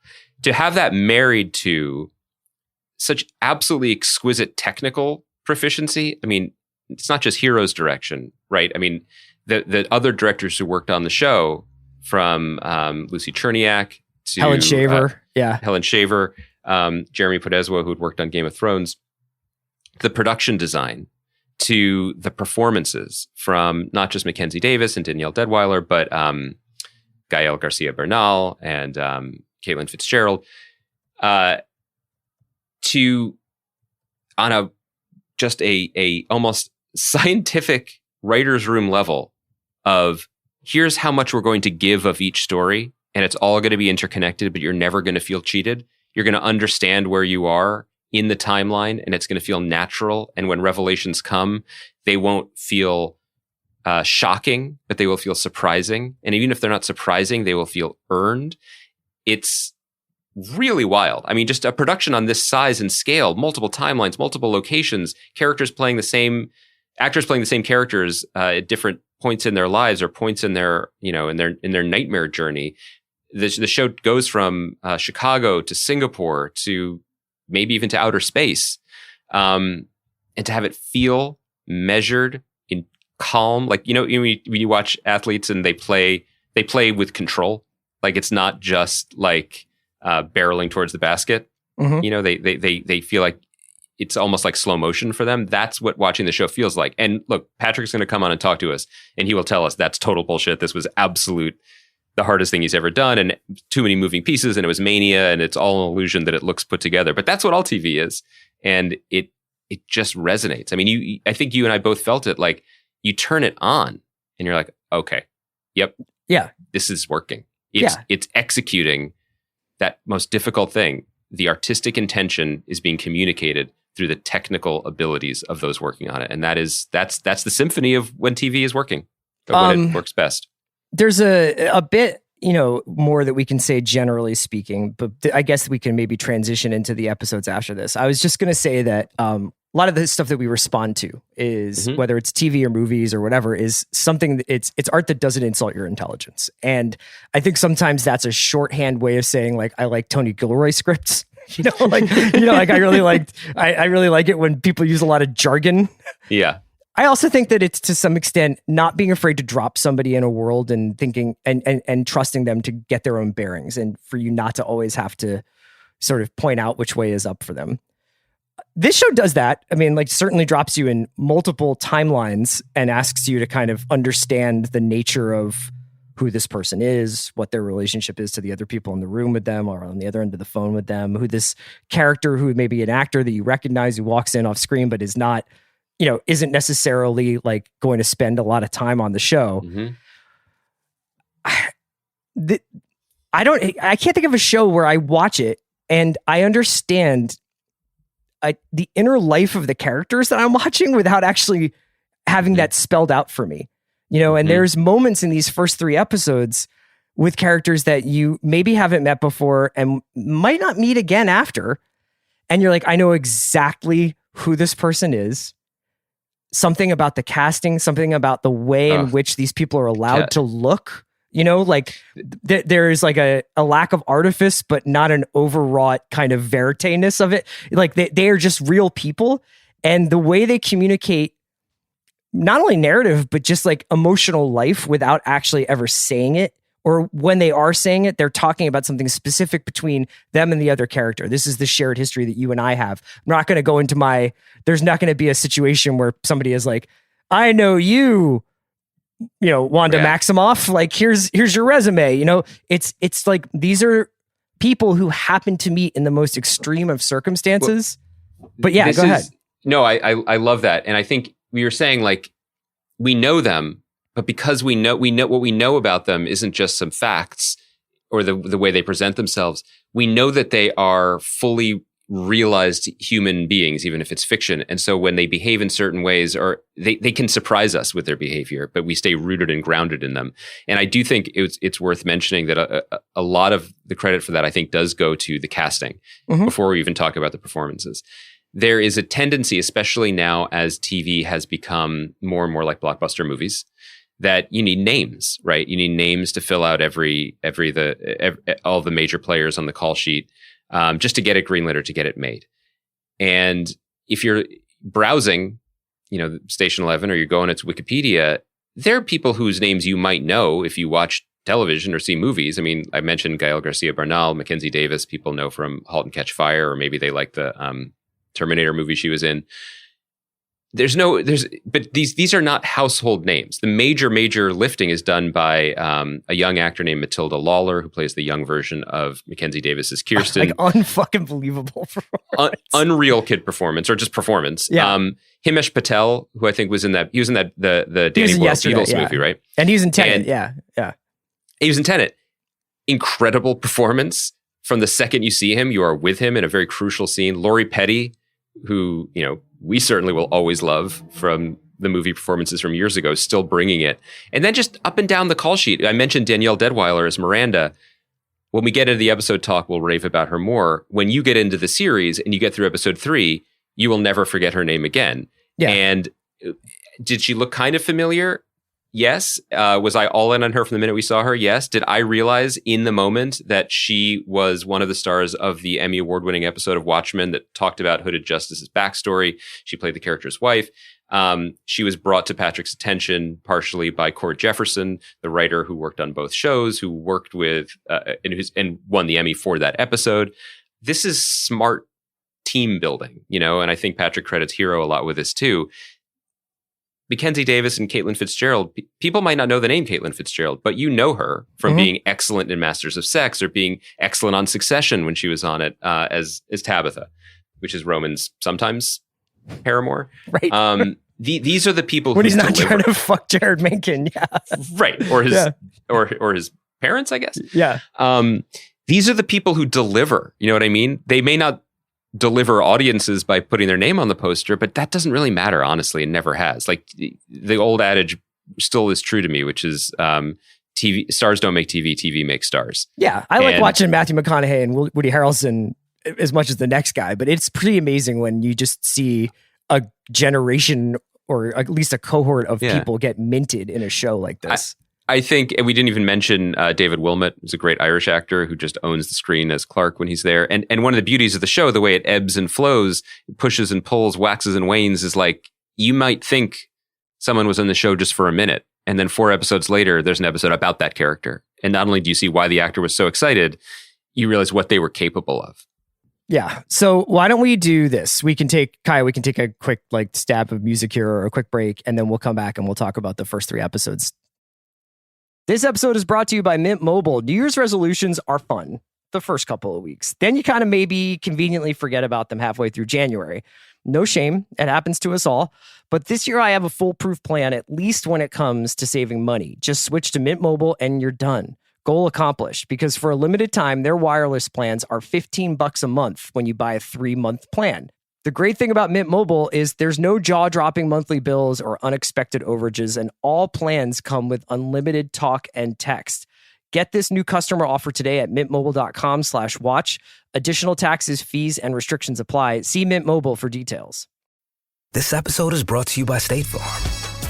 to have that married to such absolutely exquisite technical proficiency. I mean, it's not just Hero's direction, right? I mean, the other directors who worked on the show, from Lucy Cherniak to Helen Shaver, Jeremy Podeswa, who'd worked on Game of Thrones. the production design to the performances from not just Mackenzie Davis and Danielle Deadweiler, but Gael Garcia Bernal and Caitlin Fitzgerald, to on a just a almost scientific writer's room level of here's how much we're going to give of each story, and it's all going to be interconnected, but you're never going to feel cheated. You're going to understand where you are in the timeline, and it's going to feel natural. And when revelations come, they won't feel shocking, but they will feel surprising. And even if they're not surprising, they will feel earned. It's really wild. I mean, just a production on this size and scale, multiple timelines, multiple locations, actors playing the same characters at different points in their lives or points in their, in their nightmare journey. The show goes from Chicago to Singapore to maybe even to outer space, and to have it feel measured in calm, like when you watch athletes and they play with control, like it's not just like barreling towards the basket. Mm-hmm. They feel like it's almost like slow motion for them. That's what watching the show feels like. And look, Patrick's going to come on and talk to us, and he will tell us that's total bullshit. This was the hardest thing he's ever done, and too many moving pieces, and it was mania, and it's all an illusion that it looks put together. But that's what all TV is, and it just resonates. I mean, I think you and I both felt it. Like you turn it on, and you're like, okay, yep, yeah, this is working. It's executing that most difficult thing. The artistic intention is being communicated through the technical abilities of those working on it, and that's the symphony of when TV is working, when it works best. There's a bit, more that we can say generally speaking, but I guess we can maybe transition into the episodes after this. I was just going to say that a lot of the stuff that we respond to is, whether it's TV or movies or whatever, is something, it's art that doesn't insult your intelligence. And I think sometimes that's a shorthand way of saying, like, I like Tony Gilroy scripts. I really like it when people use a lot of jargon. Yeah. I also think that it's to some extent not being afraid to drop somebody in a world and thinking and trusting them to get their own bearings, and for you not to always have to sort of point out which way is up for them. This show does that. I mean, like, certainly drops you in multiple timelines and asks you to kind of understand the nature of who this person is, what their relationship is to the other people in the room with them or on the other end of the phone with them, who this character, who may be an actor that you recognize, who walks in off screen but is not, isn't necessarily like going to spend a lot of time on the show. Mm-hmm. I can't think of a show where I watch it and I understand the inner life of the characters that I'm watching without actually having that spelled out for me. And there's moments in these first 3 episodes with characters that you maybe haven't met before and might not meet again after. And you're like, I know exactly who this person is. Something about the casting, something about the way in which these people are allowed to look, there's like a lack of artifice, but not an overwrought kind of verite-ness of it. Like they are just real people. And the way they communicate not only narrative, but just like emotional life without actually ever saying it. Or when they are saying it, they're talking about something specific between them and the other character. This is the shared history that you and I have. I'm not going to go into there's not going to be a situation where somebody is like, I know you, Wanda Maximoff, like here's your resume. It's like, these are people who happen to meet in the most extreme of circumstances. But yeah, go ahead. No, I love that. And I think we were saying, like, we know them, but because we know what we know about them isn't just some facts or the way they present themselves. We know that they are fully realized human beings, even if it's fiction. And so when they behave in certain ways, or they can surprise us with their behavior, but we stay rooted and grounded in them. And I do think it's worth mentioning that a lot of the credit for that, I think, does go to the casting before we even talk about the performances. There is a tendency, especially now as TV has become more and more like blockbuster movies, that you need names, right? You need names to fill out all the major players on the call sheet, just to get it greenlit or to get it made. And if you're browsing, Station 11, or you're going to Wikipedia, there are people whose names you might know if you watch television or see movies. I mean, I mentioned Gael Garcia Bernal, Mackenzie Davis, people know from *Halt and Catch Fire*, or maybe they like the Terminator movie she was in. but these are not household names. The major lifting is done by a young actor named Matilda Lawler, who plays the young version of Mackenzie Davis's Kirsten. Like unfucking believable performance. Unreal kid performance, or just performance. Yeah. Himesh Patel, who I think was in the Danny Boyle Beatles movie, right? And he was in Tenet. Yeah. He was in Tenet. Incredible performance. From the second you see him, you are with him in a very crucial scene. Lori Petty, who, we certainly will always love from the movie performances from years ago, still bringing it. And then just up and down the call sheet. I mentioned Danielle Deadweiler as Miranda. When we get into the episode talk, we'll rave about her more. When you get into the series and you get through episode 3, you will never forget her name again. Yeah. And did she look kind of familiar? Yes. Was I all in on her from the minute we saw her? Yes. Did I realize in the moment that she was one of the stars of the Emmy Award-winning episode of Watchmen that talked about Hooded Justice's backstory? She played the character's wife. She was brought to Patrick's attention partially by Cord Jefferson, the writer who worked on both shows, who worked with and won the Emmy for that episode. This is smart team building, and I think Patrick credits Hero a lot with this too. Mackenzie Davis and Caitlin Fitzgerald, people might not know the name Caitlin Fitzgerald, but you know her from being excellent in Masters of Sex or being excellent on Succession when she was on it as Tabitha, which is Roman's sometimes paramour. Right. These are the people when who he's not deliver. trying to fuck Jared Mencken. Yeah. Right. Or his or his parents, I guess. Yeah. These are the people who deliver. You know what I mean? They may not deliver audiences by putting their name on the poster, but that doesn't really matter, honestly. It never has. Like the old adage still is true to me, which is TV stars don't make TV, TV makes stars. Yeah, I like watching Matthew McConaughey and Woody Harrelson as much as the next guy, but it's pretty amazing when you just see a generation or at least a cohort of people get minted in a show like this. I think, and we didn't even mention David Wilmot, who's a great Irish actor who just owns the screen as Clark when he's there. And one of the beauties of the show, the way it ebbs and flows, pushes and pulls, waxes and wanes, is like you might think someone was in the show just for a minute. And then 4 episodes later, there's an episode about that character. And not only do you see why the actor was so excited, you realize what they were capable of. Yeah. So why don't we do this? We can take a quick stab of music here or a quick break, and then we'll come back and we'll talk about the first 3 episodes. This episode is brought to you by Mint Mobile. New Year's resolutions are fun the first couple of weeks. Then you kind of maybe conveniently forget about them halfway through January. No shame. It happens to us all. But this year I have a foolproof plan, at least when it comes to saving money. Just switch to Mint Mobile and you're done. Goal accomplished, because for a limited time, their wireless plans are $15 a month when you buy a 3-month plan. The great thing about Mint Mobile is there's no jaw-dropping monthly bills or unexpected overages, and all plans come with unlimited talk and text. Get this new customer offer today at mintmobile.com/watch. Additional taxes, fees, and restrictions apply. See Mint Mobile for details. This episode is brought to you by State Farm.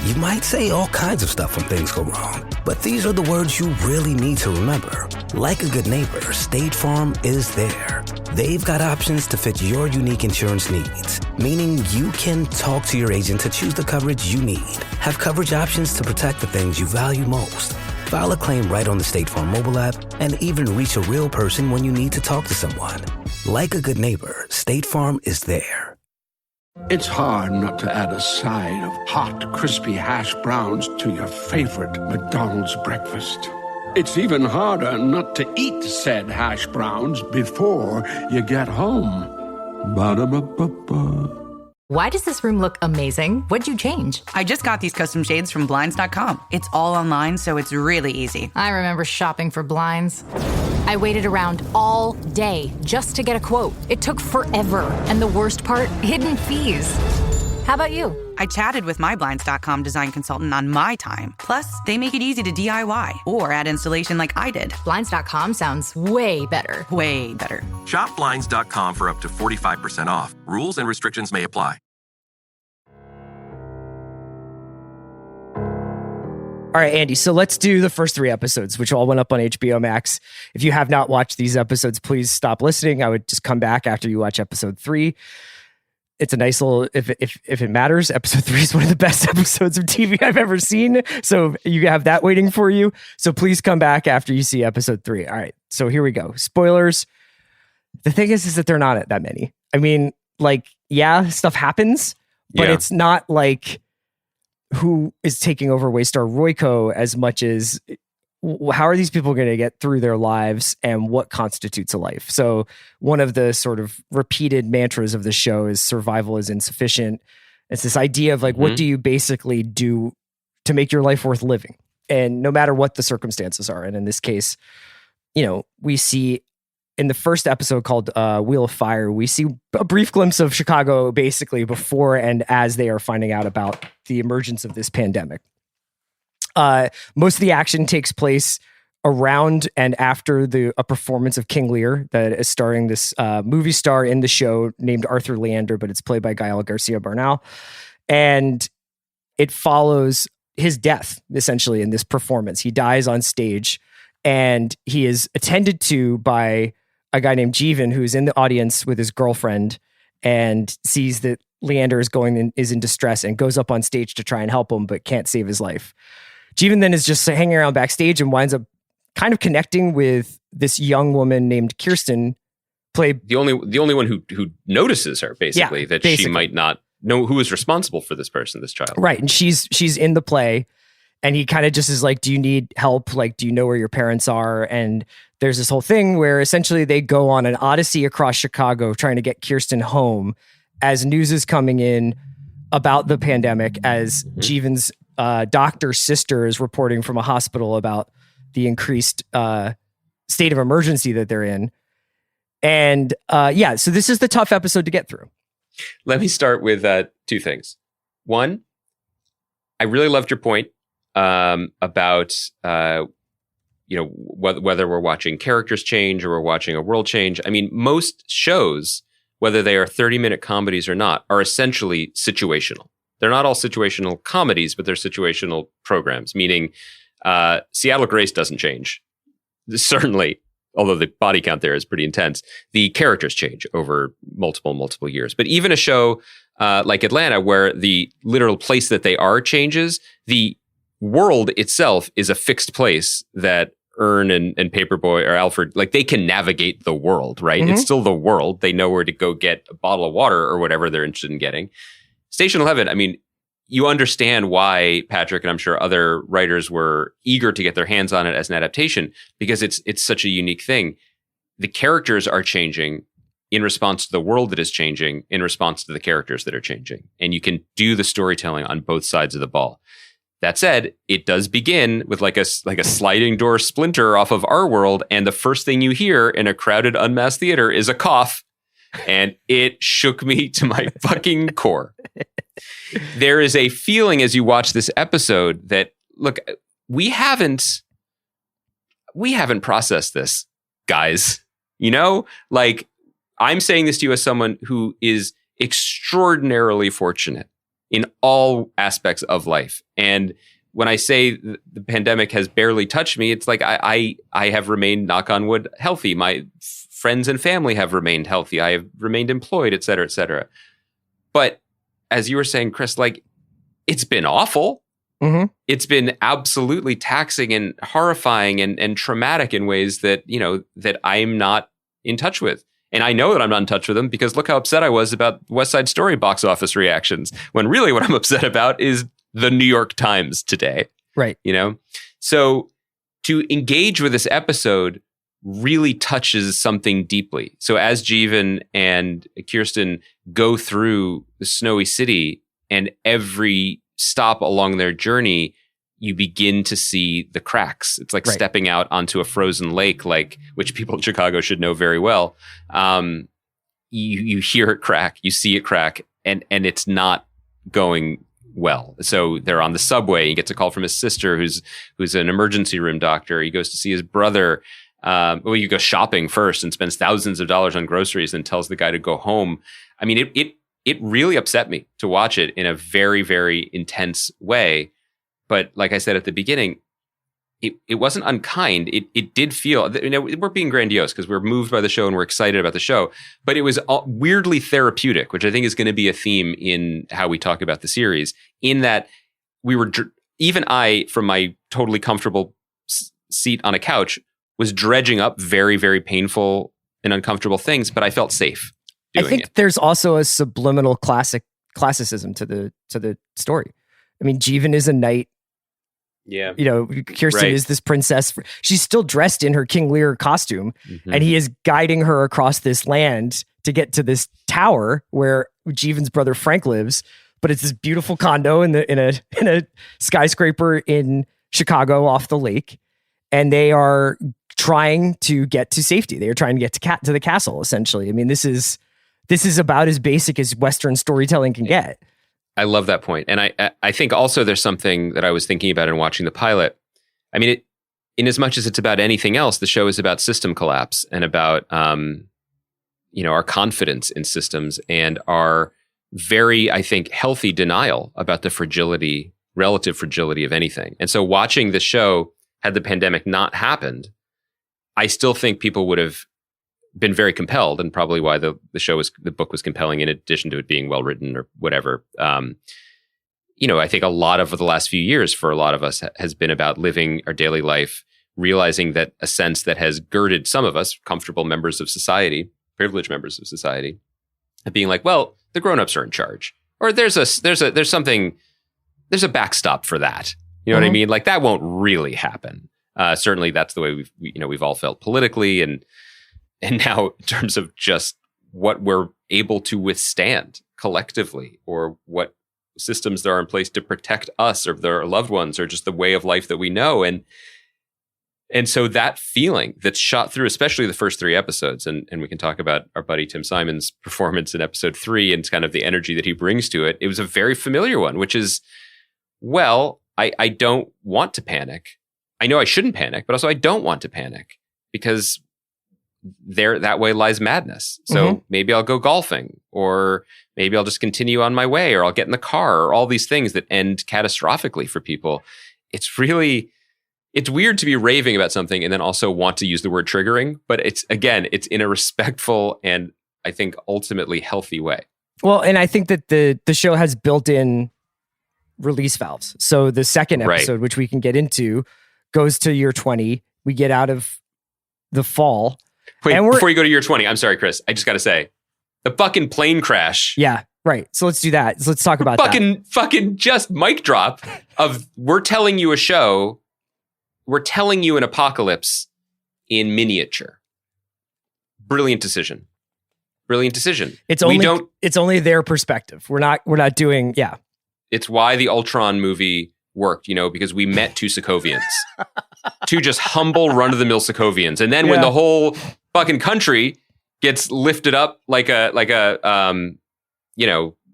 You might say all kinds of stuff when things go wrong, but these are the words you really need to remember. Like a good neighbor, State Farm is there. They've got options to fit your unique insurance needs, meaning you can talk to your agent to choose the coverage you need, have coverage options to protect the things you value most, file a claim right on the State Farm mobile app, and even reach a real person when you need to talk to someone. Like a good neighbor, State Farm is there. It's hard not to add a side of hot, crispy hash browns to your favorite McDonald's breakfast. It's even harder not to eat said hash browns before you get home. Ba-da-ba-ba-ba. Why does this room look amazing? What'd you change? I just got these custom shades from Blinds.com. It's all online, so it's really easy. I remember shopping for blinds. I waited around all day just to get a quote. It took forever. And the worst part, hidden fees. How about you? I chatted with my Blinds.com design consultant on my time. Plus, they make it easy to DIY or add installation like I did. Blinds.com sounds way better. Way better. Shop Blinds.com for up to 45% off. Rules and restrictions may apply. All right, Andy, so let's do the first 3 episodes, which all went up on HBO Max. If you have not watched these episodes, please stop listening. I would just come back after you watch episode 3. It's a nice little, if it matters, episode 3 is one of the best episodes of TV I've ever seen. So you have that waiting for you. So please come back after you see episode 3. All right, so here we go. Spoilers. The thing is that they're not that many. I mean, stuff happens, but it's not like who is taking over Waystar Royco as much as how are these people going to get through their lives and what constitutes a life. So one of the sort of repeated mantras of the show is survival is insufficient. It's this idea of like, what do you basically do to make your life worth living? And no matter what the circumstances are. And in this case, we see in the first episode called Wheel of Fire, we see a brief glimpse of Chicago basically before and as they are finding out about the emergence of this pandemic. Most of the action takes place around and after a performance of King Lear that is starring this movie star in the show named Arthur Leander, but it's played by Gael Garcia Bernal. And it follows his death essentially in this performance. He dies on stage and he is attended to by a guy named Jeevan, who's in the audience with his girlfriend and sees that Leander is in distress and goes up on stage to try and help him, but can't save his life. Jeevan then is just hanging around backstage and winds up kind of connecting with this young woman named Kirsten, played the only one who notices her basically, she might not know who is responsible for this person, this child. Right. And she's in the play and he kind of just is like, do you need help? Like, do you know where your parents are? And there's this whole thing where essentially they go on an odyssey across Chicago trying to get Kirsten home as news is coming in about the pandemic, as Jeevan's doctor's sister is reporting from a hospital about the increased state of emergency that they're in. And so this is the tough episode to get through. Let me start with two things. One, I really loved your point about whether we're watching characters change or we're watching a world change. I mean, most shows, whether they are 30-minute comedies or not, are essentially situational. They're not all situational comedies, but they're situational programs, meaning Seattle Grace doesn't change. Certainly, although the body count there is pretty intense, the characters change over multiple years. But even a show like Atlanta, where the literal place that they are changes, the world itself is a fixed place that Ern and Paperboy or Alfred, like they can navigate the world, right? It's still the world. They know where to go get a bottle of water or whatever they're interested in getting. Station 11, I mean, you understand why Patrick and I'm sure other writers were eager to get their hands on it as an adaptation, because it's such a unique thing. The characters are changing in response to the world that is changing, in response to the characters that are changing. And you can do the storytelling on both sides of the ball. That said, it does begin with like a sliding door splinter off of our world. And the first thing you hear in a crowded unmasked theater is a cough. And it shook me to my fucking core. There is a feeling as you watch this episode that, look, we haven't processed this, guys. Like, I'm saying this to you as someone who is extraordinarily fortunate in all aspects of life. And when I say the pandemic has barely touched me, it's like I have remained, knock on wood, healthy. My friends and family have remained healthy. I have remained employed, et cetera, et cetera. But as you were saying, Chris, like, it's been awful. It's been absolutely taxing and horrifying and traumatic in ways that, that I'm not in touch with. And I know that I'm not in touch with them because look how upset I was about West Side Story box office reactions, when really what I'm upset about is the New York Times today. Right. So to engage with this episode really touches something deeply. So as Jeevan and Kirsten go through the snowy city, and every stop along their journey, you begin to see the cracks. It's like stepping out onto a frozen lake, which people in Chicago should know very well. You hear it crack, you see it crack, and it's not going well. So they're on the subway. He gets a call from his sister, who's an emergency room doctor. He goes to see his brother. You go shopping first and spends thousands of dollars on groceries and tells the guy to go home. I mean, it really upset me to watch it in a very, very intense way. But like I said at the beginning, it wasn't unkind. It did feel, we're being grandiose because we're moved by the show and we're excited about the show, but it was weirdly therapeutic, which I think is going to be a theme in how we talk about the series, in that we were, even I, from my totally comfortable seat on a couch, was dredging up very, very painful and uncomfortable things, but I felt safe doing it. I think there's also a subliminal class classicism to the story. I mean, Jeevan is a knight. Yeah. You know, Kirsten is this princess. She's still dressed in her King Lear costume, and he is guiding her across this land to get to this tower where Jeevan's brother Frank lives. But it's this beautiful condo in a skyscraper in Chicago off the lake, and they are trying to get to safety. They are trying to get to the castle. Essentially, I mean, this is about as basic as Western storytelling can get. I love that point. And I think also there's something that I was thinking about in watching the pilot. I mean, in as much as it's about anything else, the show is about system collapse and about, our confidence in systems and our very, I think, healthy denial about the relative fragility of anything. And so watching the show, had the pandemic not happened, I still think people would have been very compelled, and probably why the book was compelling in addition to it being well written or whatever. I think a lot of the last few years for a lot of us has been about living our daily life, realizing that a sense that has girded some of us, comfortable members of society, privileged members of society, of being like, well, the grown-ups are in charge, or there's a backstop for that. You know what I mean? Like that won't really happen. Certainly, that's the way we've all felt politically, and now in terms of just what we're able to withstand collectively, or what systems there are in place to protect us or their loved ones, or just the way of life that we know. And so that feeling that's shot through, especially the first 3 episodes, and we can talk about our buddy Tim Simon's performance in episode 3 and kind of the energy that he brings to it. It was a very familiar one, which is, well, I don't want to panic. I know I shouldn't panic, but also I don't want to panic because that way lies madness. So maybe I'll go golfing, or maybe I'll just continue on my way, or I'll get in the car, or all these things that end catastrophically for people. It's weird to be raving about something and then also want to use the word triggering, but it's in a respectful and I think ultimately healthy way. Well, and I think that the show has built-in release valves. So the second episode, which we can get into, goes to year 20. We get out of the fall. Wait, before you go to year 20, I'm sorry, Chris. I just got to say, the fucking plane crash. Yeah, right. So let's do that. So let's talk about that. Fucking just mic drop of we're telling you a show, we're telling you an apocalypse in miniature. Brilliant decision. It's only their perspective. We're not doing, yeah. It's why the Ultron movie worked, because we met 2 Sokovians. 2 just humble, run-of-the-mill Sokovians. And then when the whole fucking country gets lifted up like a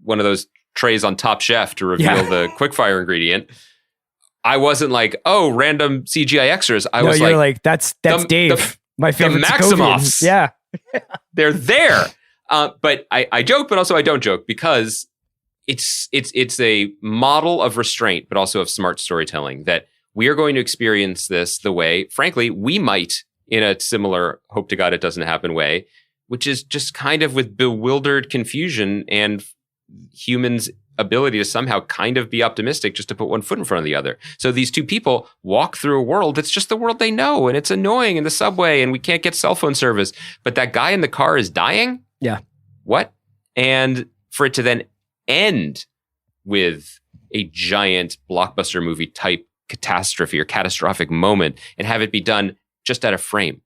one of those trays on Top Chef to reveal the quickfire ingredient, I wasn't like, oh, random CGI extras. Was like, that's Dave, my favorite the Maximoffs. Yeah. They're there. But I joke, but also I don't joke, because it's a model of restraint, but also of smart storytelling, that we are going to experience this the way, frankly, we might in a similar hope to God it doesn't happen way, which is just kind of with bewildered confusion and humans' ability to somehow kind of be optimistic just to put one foot in front of the other. So these 2 people walk through a world that's just the world they know, and it's annoying in the subway, and we can't get cell phone service, but that guy in the car is dying? Yeah. What? And for it to then end with a giant blockbuster movie type catastrophe or catastrophic moment, and have it be done just out of frame.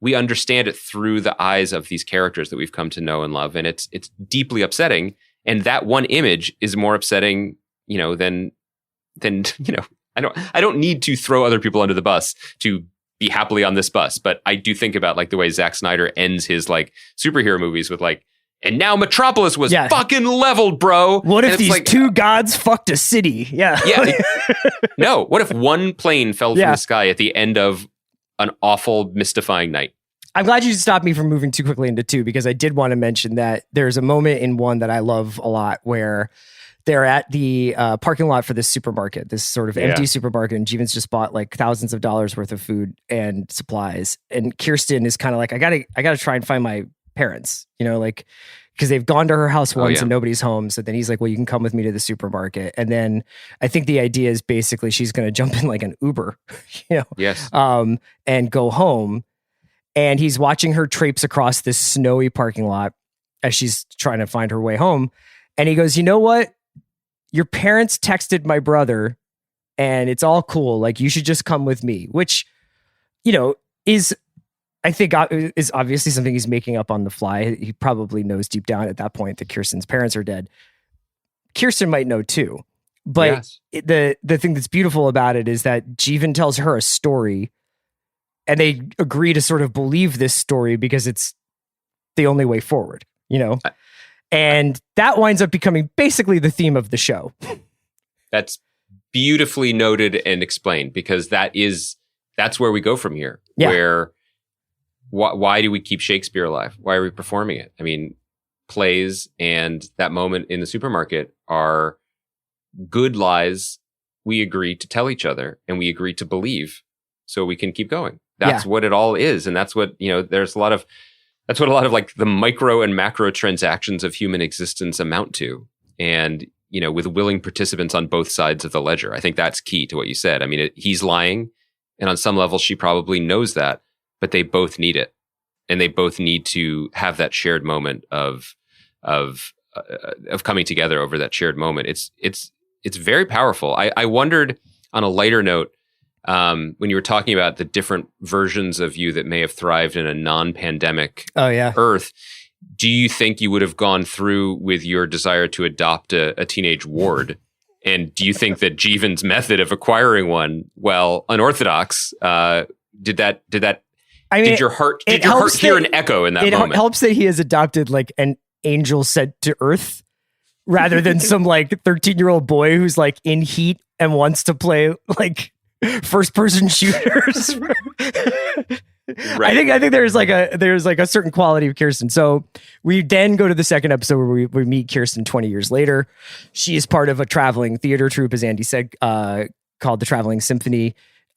We understand it through the eyes of these characters that we've come to know and love, and it's deeply upsetting. And that one image is more upsetting, than I don't need to throw other people under the bus to be happily on this bus, but I do think about like the way Zack Snyder ends his like superhero movies with like, and now Metropolis was fucking leveled, bro. What if these 2 gods fucked a city? Yeah. Yeah. No. What if one plane fell from the sky at the end of an awful, mystifying night? I'm glad you stopped me from moving too quickly into 2, because I did want to mention that there's a moment in 1 that I love a lot where they're at the parking lot for this supermarket, this sort of empty supermarket, and Jeevan's just bought like thousands of dollars worth of food and supplies. And Kirsten is kind of like, I gotta try and find my parents, because they've gone to her house once and nobody's home. So then he's like, well, you can come with me to the supermarket. And then I think the idea is basically she's going to jump in like an Uber, and go home. And he's watching her traipse across this snowy parking lot as she's trying to find her way home. And he goes, you know what? Your parents texted my brother and it's all cool. Like, you should just come with me, which, you know, is, I think, is obviously something he's making up on the fly. He probably knows deep down at that point that Kirsten's parents are dead. Kirsten might know too. But the thing that's beautiful about it is that Jeevan tells her a story and they agree to sort of believe this story because it's the only way forward, you know? And that winds up becoming basically the theme of the show. That's beautifully noted and explained, because that's where we go from here. Yeah. Where, why do we keep Shakespeare alive? Why are we performing it? I mean, plays and that moment in the supermarket are good lies we agree to tell each other and we agree to believe so we can keep going. That's what it all is. And that's what, you know, that's what a lot of like the micro and macro transactions of human existence amount to. And, you know, with willing participants on both sides of the ledger. I think that's key to what you said. I mean, he's lying, and on some level she probably knows that, but they both need it. And they both need to have that shared moment of coming together over that shared moment. It's very powerful. I wondered, on a lighter note, when you were talking about the different versions of you that may have thrived in a non-pandemic Earth, do you think you would have gone through with your desire to adopt a teenage ward? And do you think that Jeevan's method of acquiring one, well, unorthodox, did your heart hear an echo in that moment? It helps that he has adopted like an angel sent to Earth rather than some like 13-year-old boy who's like in heat and wants to play like first person shooters. Right. I think there's like a certain quality of Kirsten. So we then go to the second episode where we meet Kirsten 20 years later. She is part of a traveling theater troupe, as Andy said, called the Traveling Symphony.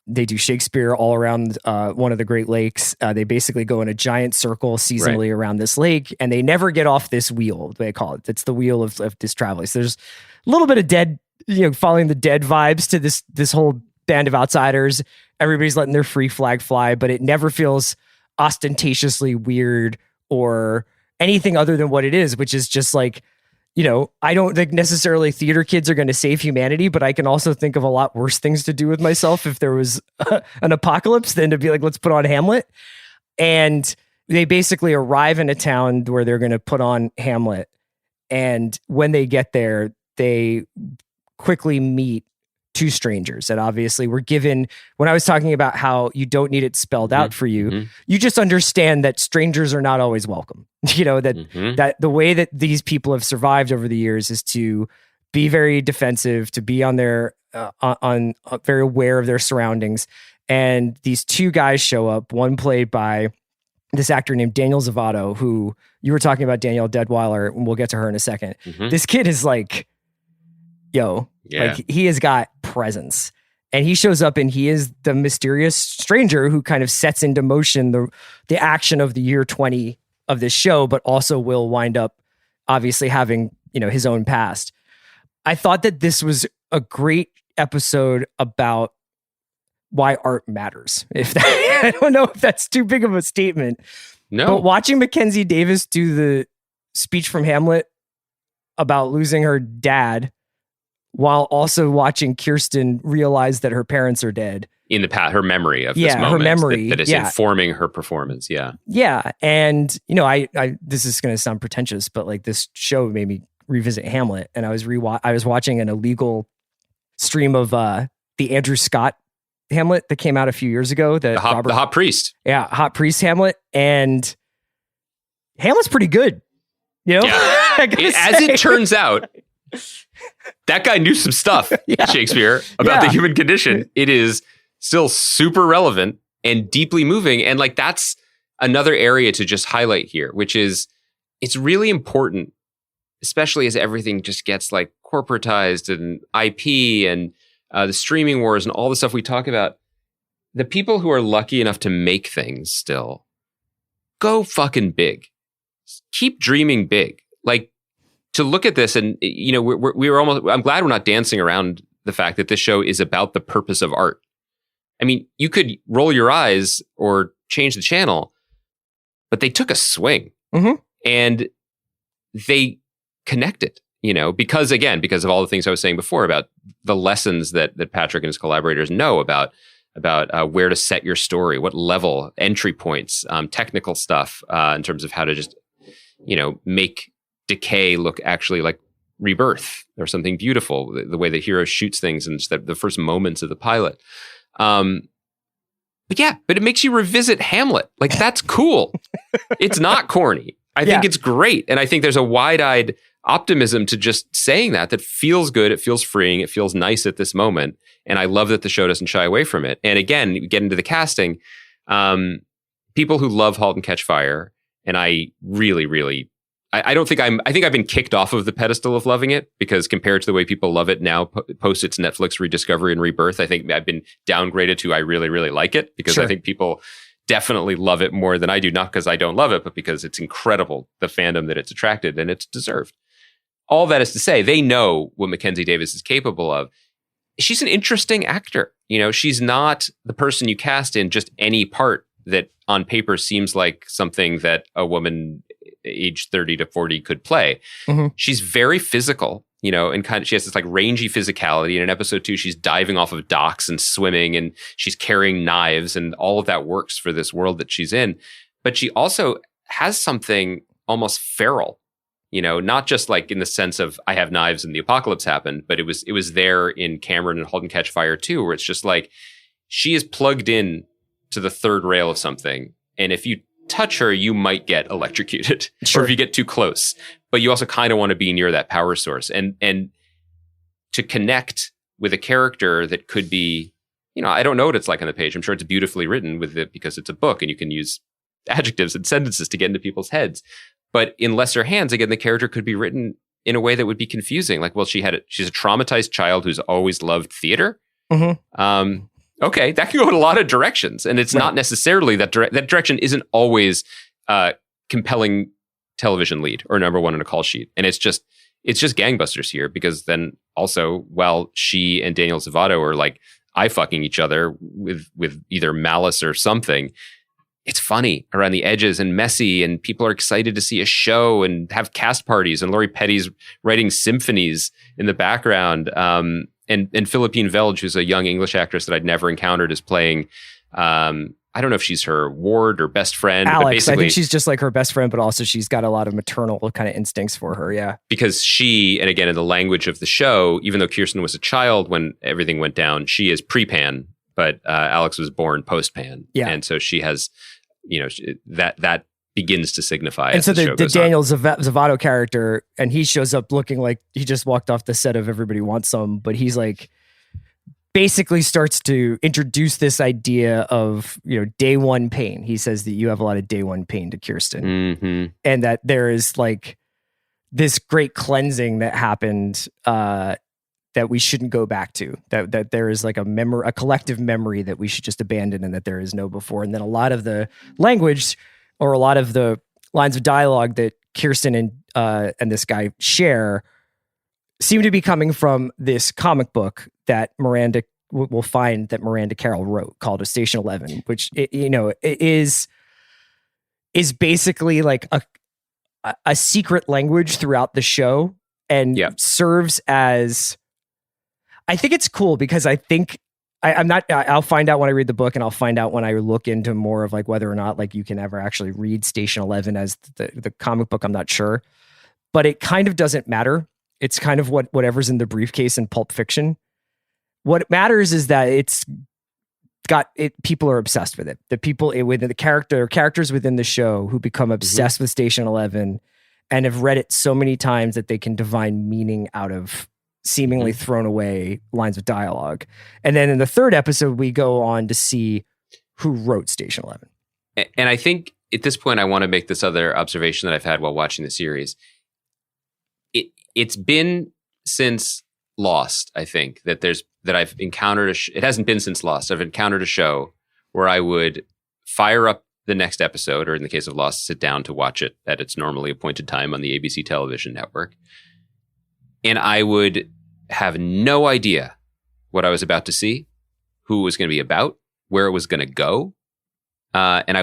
They do Shakespeare all around one of the Great Lakes. They basically go in a giant circle seasonally around this lake, and they never get off this wheel, they call it. It's the wheel of this traveling. So there's a little bit of dead, you know, following the dead vibes to this whole band of outsiders. Everybody's letting their free flag fly, but it never feels ostentatiously weird or anything other than what it is, which is just like, you know, I don't think necessarily theater kids are going to save humanity, but I can also think of a lot worse things to do with myself if there was an apocalypse than to be like, let's put on Hamlet. And they basically arrive in a town where they're going to put on Hamlet. And when they get there, they quickly meet two strangers that obviously were given, when I was talking about how you don't need it spelled out for you, you just understand that strangers are not always welcome. You know, that the way that these people have survived over the years is to be very defensive, to be on their, very aware of their surroundings. And these two guys show up, one played by this actor named Daniel Zavato, who you were talking about, Danielle Deadweiler, and we'll get to her in a second. This kid is like, like he has got presence, and he shows up and he is the mysterious stranger who kind of sets into motion the action of the year 20 of this show, but also will wind up obviously having, you know, his own past. I thought that this was a great episode about why art matters. I don't know if that's too big of a statement. No. But watching Mackenzie Davis do the speech from Hamlet about losing her dad, while also watching Kirsten realize that her parents are dead. In the past, her memory of this moment. Her memory. That is informing her performance. Yeah. Yeah. And, you know, I this is going to sound pretentious, but like this show made me revisit Hamlet. And I was watching an illegal stream of the Andrew Scott Hamlet that came out a few years ago. The Hot Priest. Yeah. Hot Priest Hamlet. And Hamlet's pretty good. You know? Yeah. As it turns out, that guy knew some stuff, Shakespeare, about the human condition. It is still super relevant and deeply moving. And like, that's another area to just highlight here, which is it's really important, especially as everything just gets like corporatized and IP and the streaming wars and all the stuff we talk about. The people who are lucky enough to make things still, go fucking big. Keep dreaming big. Like, to look at this, and you know, we were almost. I'm glad we're not dancing around the fact that this show is about the purpose of art. I mean, you could roll your eyes or change the channel, but they took a swing and they connected because of all the things I was saying before about the lessons that Patrick and his collaborators know about where to set your story, what level, entry points, technical stuff in terms of how to just, make decay look actually like rebirth or something beautiful, the way the hero shoots things and the first moments of the pilot. But it makes you revisit Hamlet. Like, that's cool. It's not corny. I think it's great. And I think there's a wide-eyed optimism to just saying that feels good. It feels freeing. It feels nice at this moment. And I love that the show doesn't shy away from it. And again, we get into the casting. People who love *Halt and Catch Fire*, and I really, really, I think I've been kicked off of the pedestal of loving it, because compared to the way people love it now, post its Netflix rediscovery and rebirth, I think I've been downgraded to I really, really like it, because I think people definitely love it more than I do, not because I don't love it, but because it's incredible, the fandom that it's attracted, and it's deserved. All that is to say, they know what Mackenzie Davis is capable of. She's an interesting actor. She's not the person you cast in just any part that on paper seems like something that a woman age 30 to 40 could play. Mm-hmm. She's very physical, and she has this like rangy physicality. And in episode 2, she's diving off of docks and swimming, and she's carrying knives, and all of that works for this world that she's in. But she also has something almost feral, not just like in the sense of I have knives and the apocalypse happened, but it was there in Cameron and *Halt and Catch Fire* too, where it's just like she is plugged in to the third rail of something. And if you touch her, you might get electrocuted, or if you get too close. But you also kind of want to be near that power source, and to connect with a character that could be, I don't know what it's like on the page. I'm sure it's beautifully written with it because it's a book, and you can use adjectives and sentences to get into people's heads. But in lesser hands, again, the character could be written in a way that would be confusing. Like, well, she's a traumatized child who's always loved theater. Mm-hmm. Okay, that can go in a lot of directions, and it's not necessarily that direction isn't always compelling television lead or number one on a call sheet. And it's just gangbusters here, because then also, while she and Daniel Zavato are like eye fucking each other with either malice or something, it's funny around the edges and messy, and people are excited to see a show and have cast parties, and Lori Petty's writing symphonies in the background. And Philippine Velge, who's a young English actress that I'd never encountered, is playing, I don't know if she's her ward or best friend. Alex, but basically, I think she's just like her best friend, but also she's got a lot of maternal kind of instincts for her, yeah. Because she, and again, in the language of the show, even though Kirsten was a child when everything went down, she is pre-Pan, but Alex was born post-Pan. Yeah. And so she has, that begins to signify. And so the Daniel Zavato character, and he shows up looking like he just walked off the set of Everybody Wants Some, but he's like basically starts to introduce this idea of, day one pain. He says that you have a lot of day one pain to Kirsten, mm-hmm. and that there is like this great cleansing that happened that we shouldn't go back to, that there is like a collective memory that we should just abandon, and that there is no before. And then a lot of the language, or a lot of the lines of dialogue that Kirsten and this guy share, seem to be coming from this comic book that Miranda will find that Miranda Carroll wrote, called A Station 11, which it is basically like a secret language throughout the show, and serves as, I think it's cool because I think I'll find out when I read the book, and I'll find out when I look into more of like whether or not like you can ever actually read Station 11 as the comic book. I'm not sure, but it kind of doesn't matter. It's kind of whatever's in the briefcase in Pulp Fiction. What matters is that it's got it. People are obsessed with it. The people within the characters within the show who become obsessed with Station 11 and have read it so many times that they can divine meaning out of seemingly thrown away lines of dialogue. And then in the third episode, we go on to see who wrote Station 11. And I think at this point, I want to make this other observation that I've had while watching the series. It's been since Lost, I think, that I've encountered it hasn't been since Lost. I've encountered a show where I would fire up the next episode, or in the case of Lost, sit down to watch it at its normally appointed time on the ABC television network. And I would have no idea what I was about to see, who it was going to be about, where it was going to go. And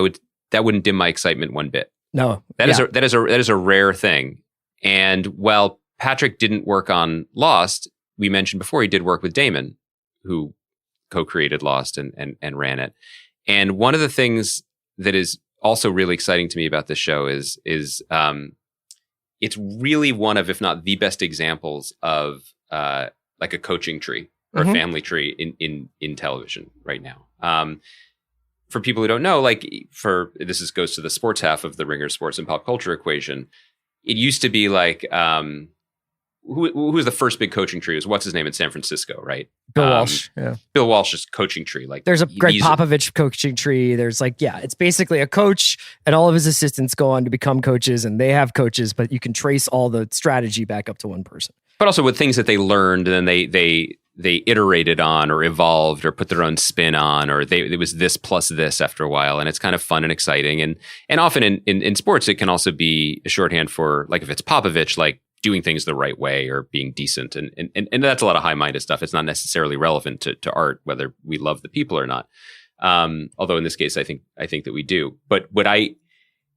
that wouldn't dim my excitement one bit. No, that is a rare thing. And while Patrick didn't work on Lost, we mentioned before he did work with Damon, who co-created Lost and ran it. And one of the things that is also really exciting to me about this show is it's really one of, if not the best examples of like a coaching tree or a family tree in television right now. For people who don't know, goes to the sports half of the Ringer sports and pop culture equation. It used to be like, who was the first big coaching tree? It was what's his name in San Francisco, right? Bill Walsh. Yeah. Bill Walsh's coaching tree. Like there's a Greg Popovich coaching tree. There's it's basically a coach and all of his assistants go on to become coaches and they have coaches, but you can trace all the strategy back up to one person. But also with things that they learned and then they iterated on or evolved or put their own spin on, or it was this plus this after a while. And it's kind of fun and exciting. And often in sports, it can also be a shorthand for, like, if it's Popovich, like doing things the right way or being decent. And that's a lot of high-minded stuff. It's not necessarily relevant to art, whether we love the people or not. Although in this case, I think that we do. But what I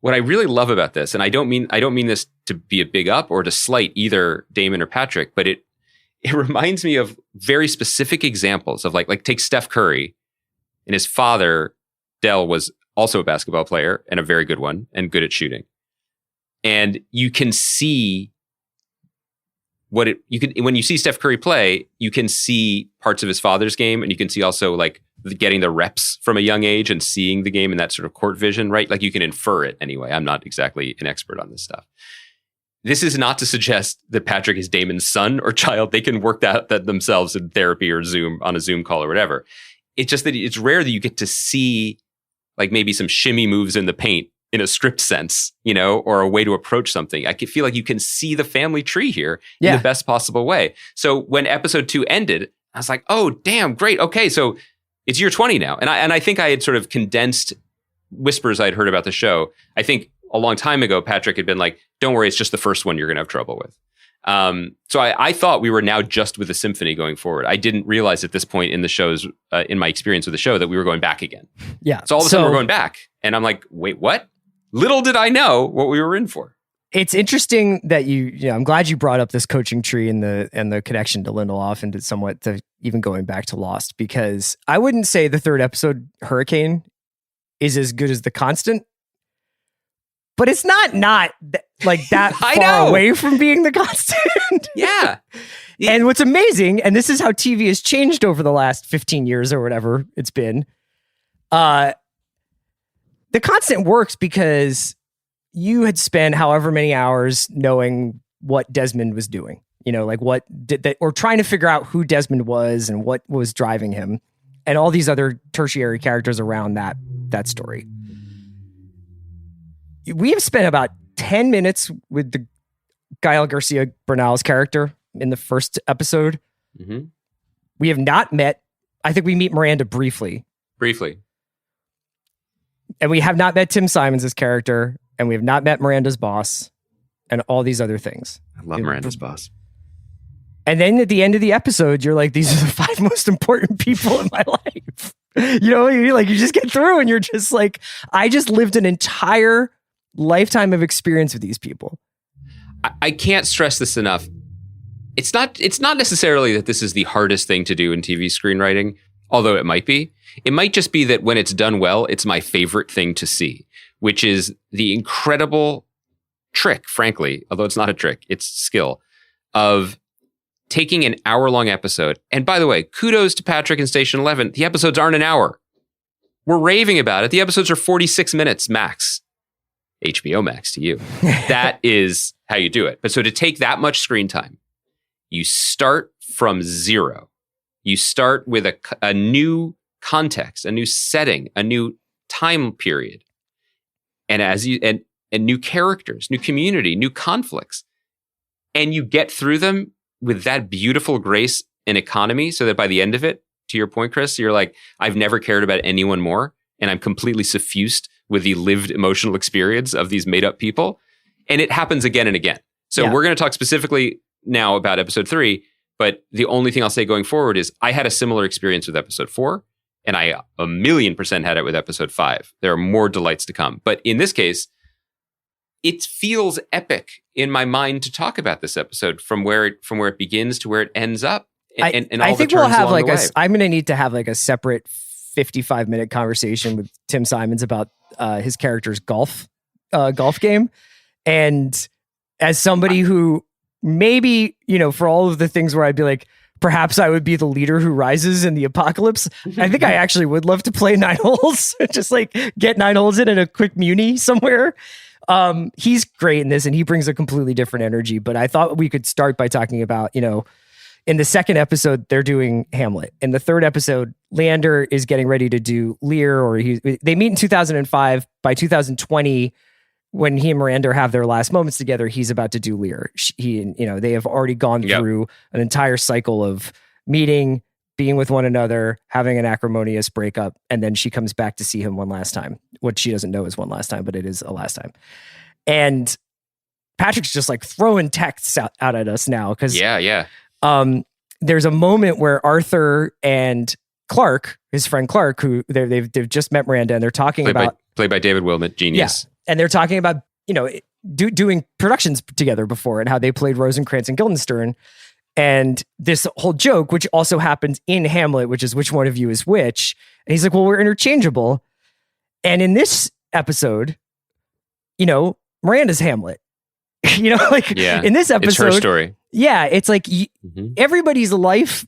really love about this, and I don't mean this to be a big up or to slight either Damon or Patrick, but it reminds me of very specific examples of like take Steph Curry, and his father, Dell, was also a basketball player and a very good one and good at shooting. And you can see when you see Steph Curry play, you can see parts of his father's game, and you can see also like getting the reps from a young age and seeing the game in that sort of court vision, right? Like you can infer it anyway. I'm not exactly an expert on this stuff. This is not to suggest that Patrick is Damon's son or child. They can work that themselves in therapy or on a Zoom call or whatever. It's just that it's rare that you get to see like maybe some shimmy moves in the paint in a script sense, or a way to approach something. I feel like you can see the family tree here in the best possible way. So when episode 2 ended, I was like, oh, damn, great. Okay, so it's year 20 now. And I think I had sort of condensed whispers I'd heard about the show. I think a long time ago, Patrick had been like, don't worry, it's just the first one you're going to have trouble with. So I thought we were now just with the symphony going forward. I didn't realize at this point in the show's, in my experience with the show, that we were going back again. Yeah. So all of a sudden we're going back. And I'm like, wait, what? Little did I know what we were in for. It's interesting that I'm glad you brought up this coaching tree and the connection to Lindelof and somewhat to even going back to Lost, because I wouldn't say the third episode, Hurricane, is as good as The Constant, but it's not like that far away from being The Constant. Yeah. And what's amazing, and this is how TV has changed over the last 15 years or whatever it's been, The Constant works because you had spent however many hours knowing what Desmond was doing, like what did that, or trying to figure out who Desmond was and what was driving him, and all these other tertiary characters around that story. We have spent about 10 minutes with the Gael Garcia Bernal's character in the first episode. Mm-hmm. We have not met. I think we meet Miranda briefly. And we have not met Tim Simons' character, and we have not met Miranda's boss, and all these other things. I love Miranda's boss. And then at the end of the episode, you're like, these are the 5 most important people in my life. You just get through and you're just like, I just lived an entire lifetime of experience with these people. I can't stress this enough. It's not necessarily that this is the hardest thing to do in TV screenwriting, although it might be. It might just be that when it's done well, it's my favorite thing to see, which is the incredible trick, frankly, although it's not a trick, it's skill, of taking an hour-long episode. And by the way, kudos to Patrick and Station 11. The episodes aren't an hour. We're raving about it. The episodes are 46 minutes max. HBO Max to you. That is how you do it. But so to take that much screen time, you start from zero. You start with a new context, a new setting, a new time period, and and new characters, new community, new conflicts, and you get through them with that beautiful grace and economy, so that by the end of it, to your point, Chris, you're like, I've never cared about anyone more, and I'm completely suffused with the lived emotional experience of these made up people, and it happens again and again. So we're going to talk specifically now about episode 3. But the only thing I'll say going forward is I had a similar experience with episode 4, and I 1,000,000% had it with episode 5. There are more delights to come. But in this case, it feels epic in my mind to talk about this episode from where it begins to where it ends up. And all I think the turns we'll have along like the way. I'm going to need to have like a separate 55-minute conversation with Tim Simons about his character's golf game. And as somebody who maybe, for all of the things where I'd be like, perhaps I would be the leader who rises in the apocalypse. I think I actually would love to play 9 holes, just like get 9 holes in a quick muni somewhere. He's great in this and he brings a completely different energy, but I thought we could start by talking about, in the second episode, they're doing Hamlet. In the third episode, Leander is getting ready to do Lear, they meet in 2005. By 2020, when he and Miranda have their last moments together, he's about to do Lear. They have already gone through an entire cycle of meeting, being with one another, having an acrimonious breakup, and then she comes back to see him one last time. What she doesn't know is one last time, but it is a last time. And Patrick's just like throwing texts out at us now because there's a moment where Arthur and Clark, his friend Clark, who they've just met Miranda, and they're talking played by David Wilmot, genius. Yeah. And they're talking about, doing productions together before and how they played Rosencrantz and Guildenstern. And this whole joke, which also happens in Hamlet, which is which one of you is which. And he's like, well, we're interchangeable. And in this episode, Miranda's Hamlet. In this episode, it's her story. Yeah, it's like everybody's life,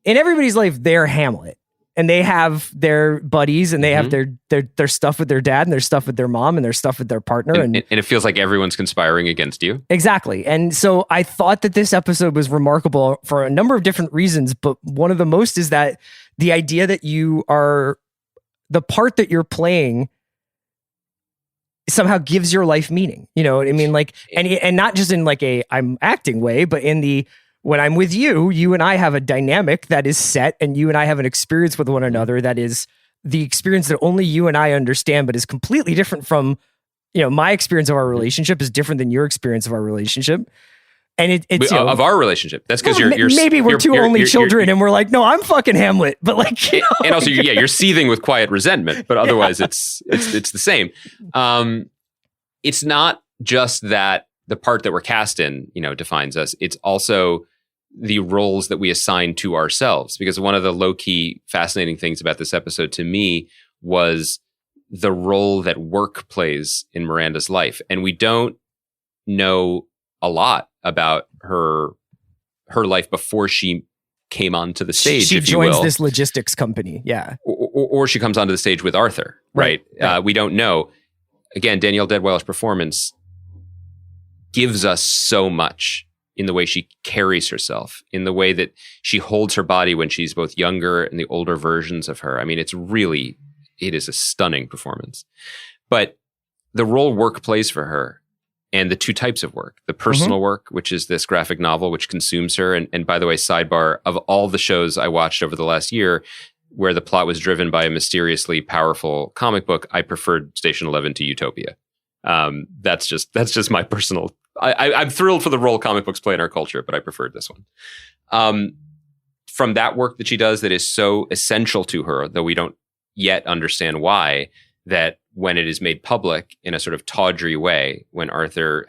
they're Hamlet. And they have their buddies and they have their stuff with their dad and their stuff with their mom and their stuff with their partner. And it feels like everyone's conspiring against you. Exactly. And so I thought that this episode was remarkable for a number of different reasons, but one of the most is that the idea that you are the part that you're playing somehow gives your life meaning. You know what I mean? Like, and not just in like I'm acting way, but in the, when I'm with you, you and I have a dynamic that is set and you and I have an experience with one another that is the experience that only you and I understand, but is completely different from, my experience of our relationship is different than your experience of our relationship. And it's of our relationship. That's because you're maybe we're two only children and we're like, no, I'm fucking Hamlet. But like, and also, you're seething with quiet resentment, but otherwise it's the same. It's not just that the part that we're cast in, defines us. It's also the roles that we assign to ourselves, because one of the low-key fascinating things about this episode to me was the role that work plays in Miranda's life. And we don't know a lot about her life before she came onto the stage. She joins this logistics company. Yeah. Or she comes onto the stage with Arthur. Right. We don't know. Again, Danielle Deadwyler's performance gives us so much in the way she carries herself, in the way that she holds her body when she's both younger and the older versions of her. I mean, it is a stunning performance. But the role work plays for her, and the two types of work, the personal work, which is this graphic novel, which consumes her. And by the way, sidebar, of all the shows I watched over the last year where the plot was driven by a mysteriously powerful comic book, I preferred Station 11 to Utopia. That's just my personal, I'm thrilled for the role comic books play in our culture, but I preferred this one. From that work that she does that is so essential to her, though we don't yet understand why, that when it is made public in a sort of tawdry way, when Arthur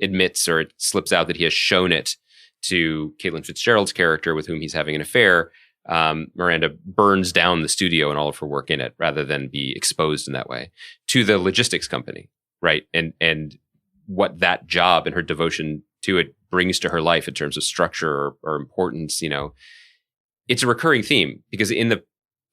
admits or it slips out that he has shown it to Caitlin Fitzgerald's character with whom he's having an affair, Miranda burns down the studio and all of her work in it rather than be exposed in that way to the logistics company, right? And what that job and her devotion to it brings to her life in terms of structure or importance, it's a recurring theme, because in the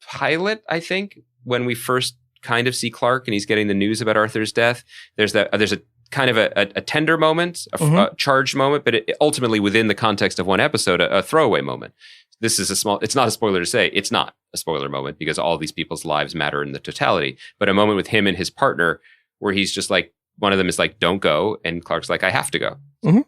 pilot, I think, when we first kind of see Clark and he's getting the news about Arthur's death, there's a kind of a tender moment, a charged moment, but ultimately within the context of one episode, a throwaway moment. This is it's not a spoiler to say, it's not a spoiler moment because all these people's lives matter in the totality, but a moment with him and his partner where he's just like, one of them is like, don't go. And Clark's like, I have to go.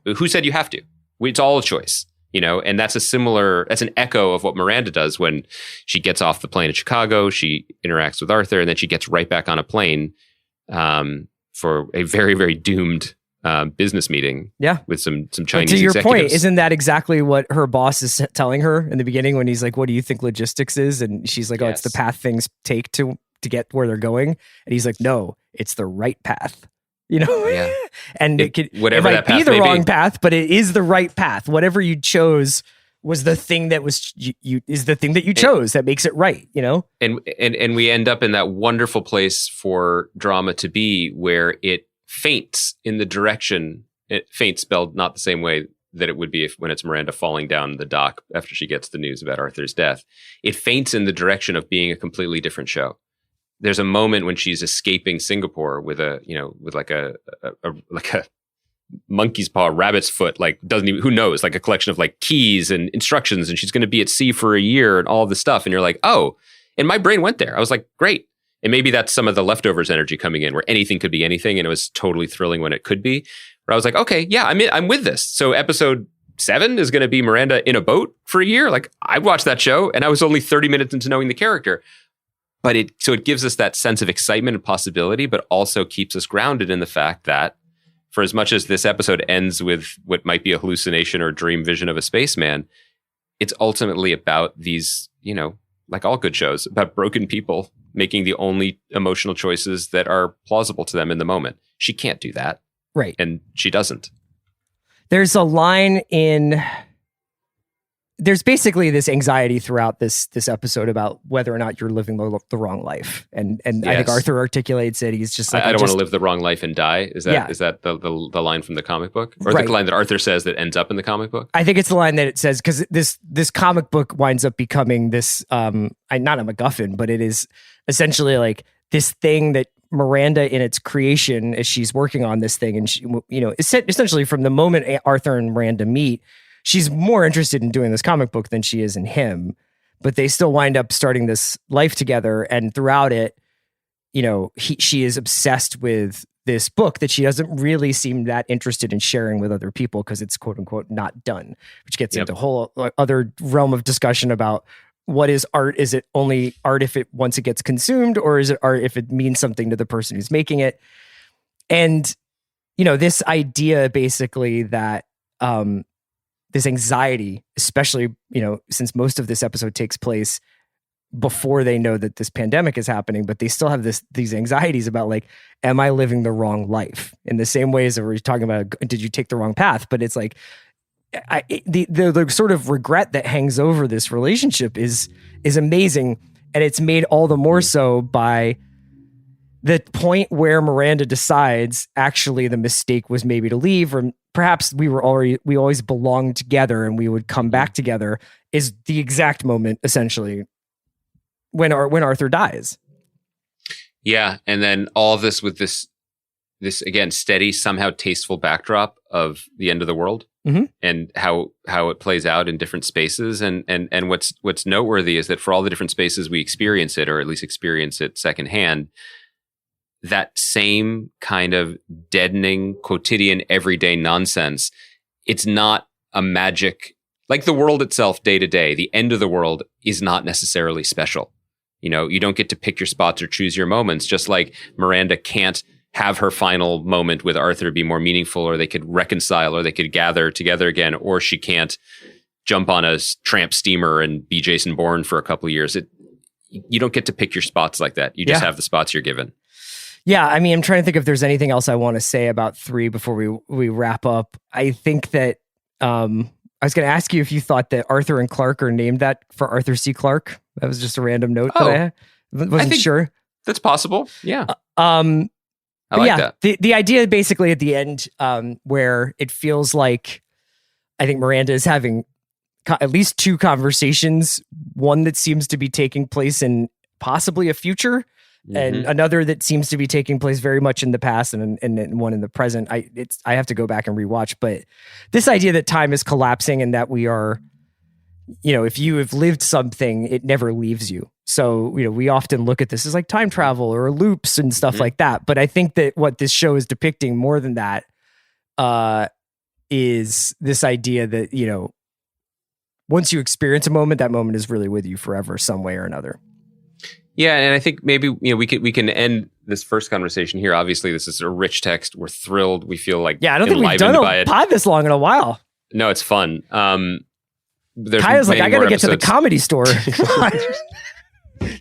Who said you have to? It's all a choice, and that's an echo of what Miranda does when she gets off the plane in Chicago. She interacts with Arthur and then she gets right back on a plane for a very, very doomed business meeting with some Chinese to your executives. point, isn't that exactly what her boss is telling her in the beginning when he's like, what do you think logistics is? And she's like, oh, it's the path things take to get where they're going. And he's like, no, it's the right path. Yeah. And it whatever might that path be the may wrong be. path, but it is the right path. Whatever you chose was the thing that was is the thing that you chose that makes it right, And we end up in that wonderful place for drama to be, where it faints in the direction. It faints spelled not the same way that it would be when it's Miranda falling down the dock after she gets the news about Arthur's death. It faints in the direction of being a completely different show. There's a moment when she's escaping Singapore with a monkey's paw, rabbit's foot, like doesn't even, who knows, like a collection of like keys and instructions, and she's going to be at sea for a year and all this stuff. And you're like, oh, and my brain went there. I was like, great. And maybe that's some of the leftovers energy coming in, where anything could be anything. And it was totally thrilling when it could be. Where I was like, okay, yeah, I'm with this. So episode 7 is going to be Miranda in a boat for a year. Like, I watched that show and I was only 30 minutes into knowing the character. But it gives us that sense of excitement and possibility, but also keeps us grounded in the fact that for as much as this episode ends with what might be a hallucination or dream vision of a spaceman, it's ultimately about these, like all good shows, about broken people making the only emotional choices that are plausible to them in the moment. She can't do that. Right. And she doesn't. There's a line there's basically this anxiety throughout this episode about whether or not you're living the wrong life. And Yes. I think Arthur articulates it. He's just like, I don't want to live the wrong life and die. Is that the line from the comic book? Or Right. the line that Arthur says that ends up in the comic book? I think it's the line that it says, because this comic book winds up becoming this, not a MacGuffin, but it is essentially like this thing that Miranda in its creation, as she's working on this thing, and she, essentially from the moment Arthur and Miranda meet, she's more interested in doing this comic book than she is in him, but they still wind up starting this life together. And throughout it, she is obsessed with this book that she doesn't really seem that interested in sharing with other people because it's quote unquote not done, which gets into a whole other realm of discussion about what is art. Is it only art once it gets consumed, or is it art if it means something to the person who's making it? And, this idea basically that, this anxiety, especially, since most of this episode takes place before they know that this pandemic is happening, but they still have these anxieties about like, am I living the wrong life? In the same ways that we're talking about, did you take the wrong path? But it's like, the sort of regret that hangs over this relationship is amazing. And it's made all the more so by the point where Miranda decides actually the mistake was maybe to leave, or perhaps we always belonged together and we would come back together, is the exact moment essentially when Arthur dies. Yeah. And then all of this with this again, steady, somehow tasteful backdrop of the end of the world. Mm-hmm. And how it plays out in different spaces. And what's noteworthy is that for all the different spaces we experience it, or at least experience it secondhand, that same kind of deadening, quotidian, everyday nonsense, it's not a magic, like the world itself day to day, the end of the world is not necessarily special. You don't get to pick your spots or choose your moments, just like Miranda can't have her final moment with Arthur be more meaningful, or they could reconcile, or they could gather together again, or she can't jump on a tramp steamer and be Jason Bourne for a couple of years. You don't get to pick your spots like that. You just have the spots you're given. Yeah, I mean, I'm trying to think if there's anything else I want to say about 3 before we wrap up. I think that I was going to ask you if you thought that Arthur and Clark are named that for Arthur C. Clarke. That was just a random note that I wasn't sure. That's possible. Yeah. I like that. The idea basically at the end where it feels like I think Miranda is having at least 2 conversations, one that seems to be taking place in possibly a future, and another that seems to be taking place very much in the past, and one in the present. I have to go back and rewatch, but this idea that time is collapsing and that we are, if you have lived something, it never leaves you. So, we often look at this as like time travel or loops and stuff like that. But I think that what this show is depicting more than that is this idea that, once you experience a moment, that moment is really with you forever, some way or another. Yeah, and I think maybe we can end this first conversation here. Obviously, this is a rich text. We're thrilled. We feel like I don't think we've done a pod this long in a while. No, it's fun. Kaya's like, I got to get to the Comedy Store.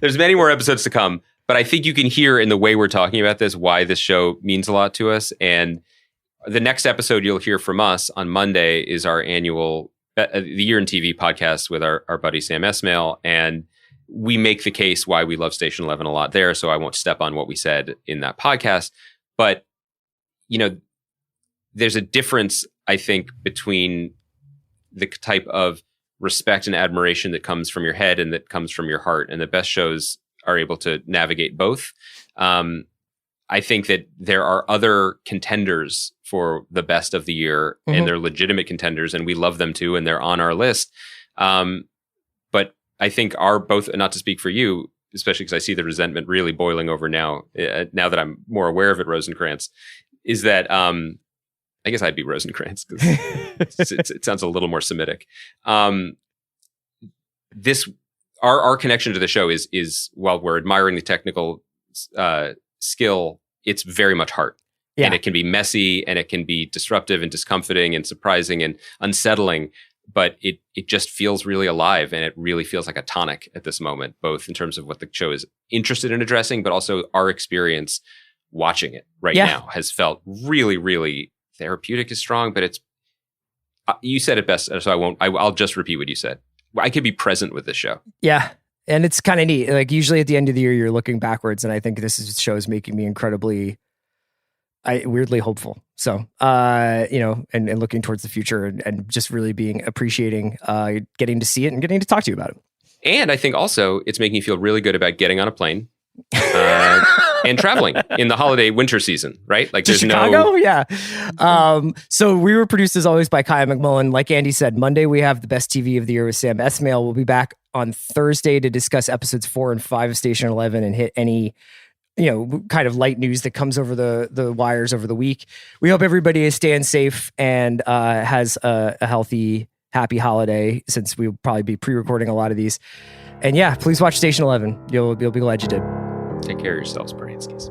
There's many more episodes to come. But I think you can hear in the way we're talking about this why this show means a lot to us. And the next episode you'll hear from us on Monday is our annual The Year in TV podcast with our buddy Sam Esmail. And we make the case why we love Station 11 a lot there. So I won't step on what we said in that podcast. But, there's a difference, I think, between the type of respect and admiration that comes from your head and that comes from your heart. And the best shows are able to navigate both. I think that there are other contenders for the best of the year, and they're legitimate contenders, and we love them too, and they're on our list. But I think both, not to speak for you, especially because I see the resentment really boiling over now that I'm more aware of it, Rosencrantz, is that I guess I'd be Rosencrantz because it sounds a little more Semitic. Our connection to the show is while we're admiring the technical skill, it's very much heart. Yeah. And it can be messy, and it can be disruptive and discomforting and surprising and unsettling, but it just feels really alive, and it really feels like a tonic at this moment, both in terms of what the show is interested in addressing, but also our experience watching it now has felt really, really therapeutic is strong, but it's, you said it best, so I'll just repeat what you said. I could be present with this show. Yeah. And it's kind of neat. Like usually at the end of the year, you're looking backwards. And I think this show is making me incredibly, weirdly hopeful. So, and looking towards the future and just really appreciating getting to see it and getting to talk to you about it. And I think also it's making me feel really good about getting on a plane and traveling in the holiday winter season, right? Like there's Chicago? Yeah. So we were produced as always by Kaya McMullen. Like Andy said, Monday we have the best TV of the year with Sam Esmail. We'll be back on Thursday to discuss episodes 4 and 5 of Station 11 and hit any, kind of light news that comes over the wires over the week. We hope everybody is staying safe and has a healthy, happy holiday, since we'll probably be pre-recording a lot of these. And yeah, please watch Station 11. You'll be glad you did. Take care of yourselves, Brandskis.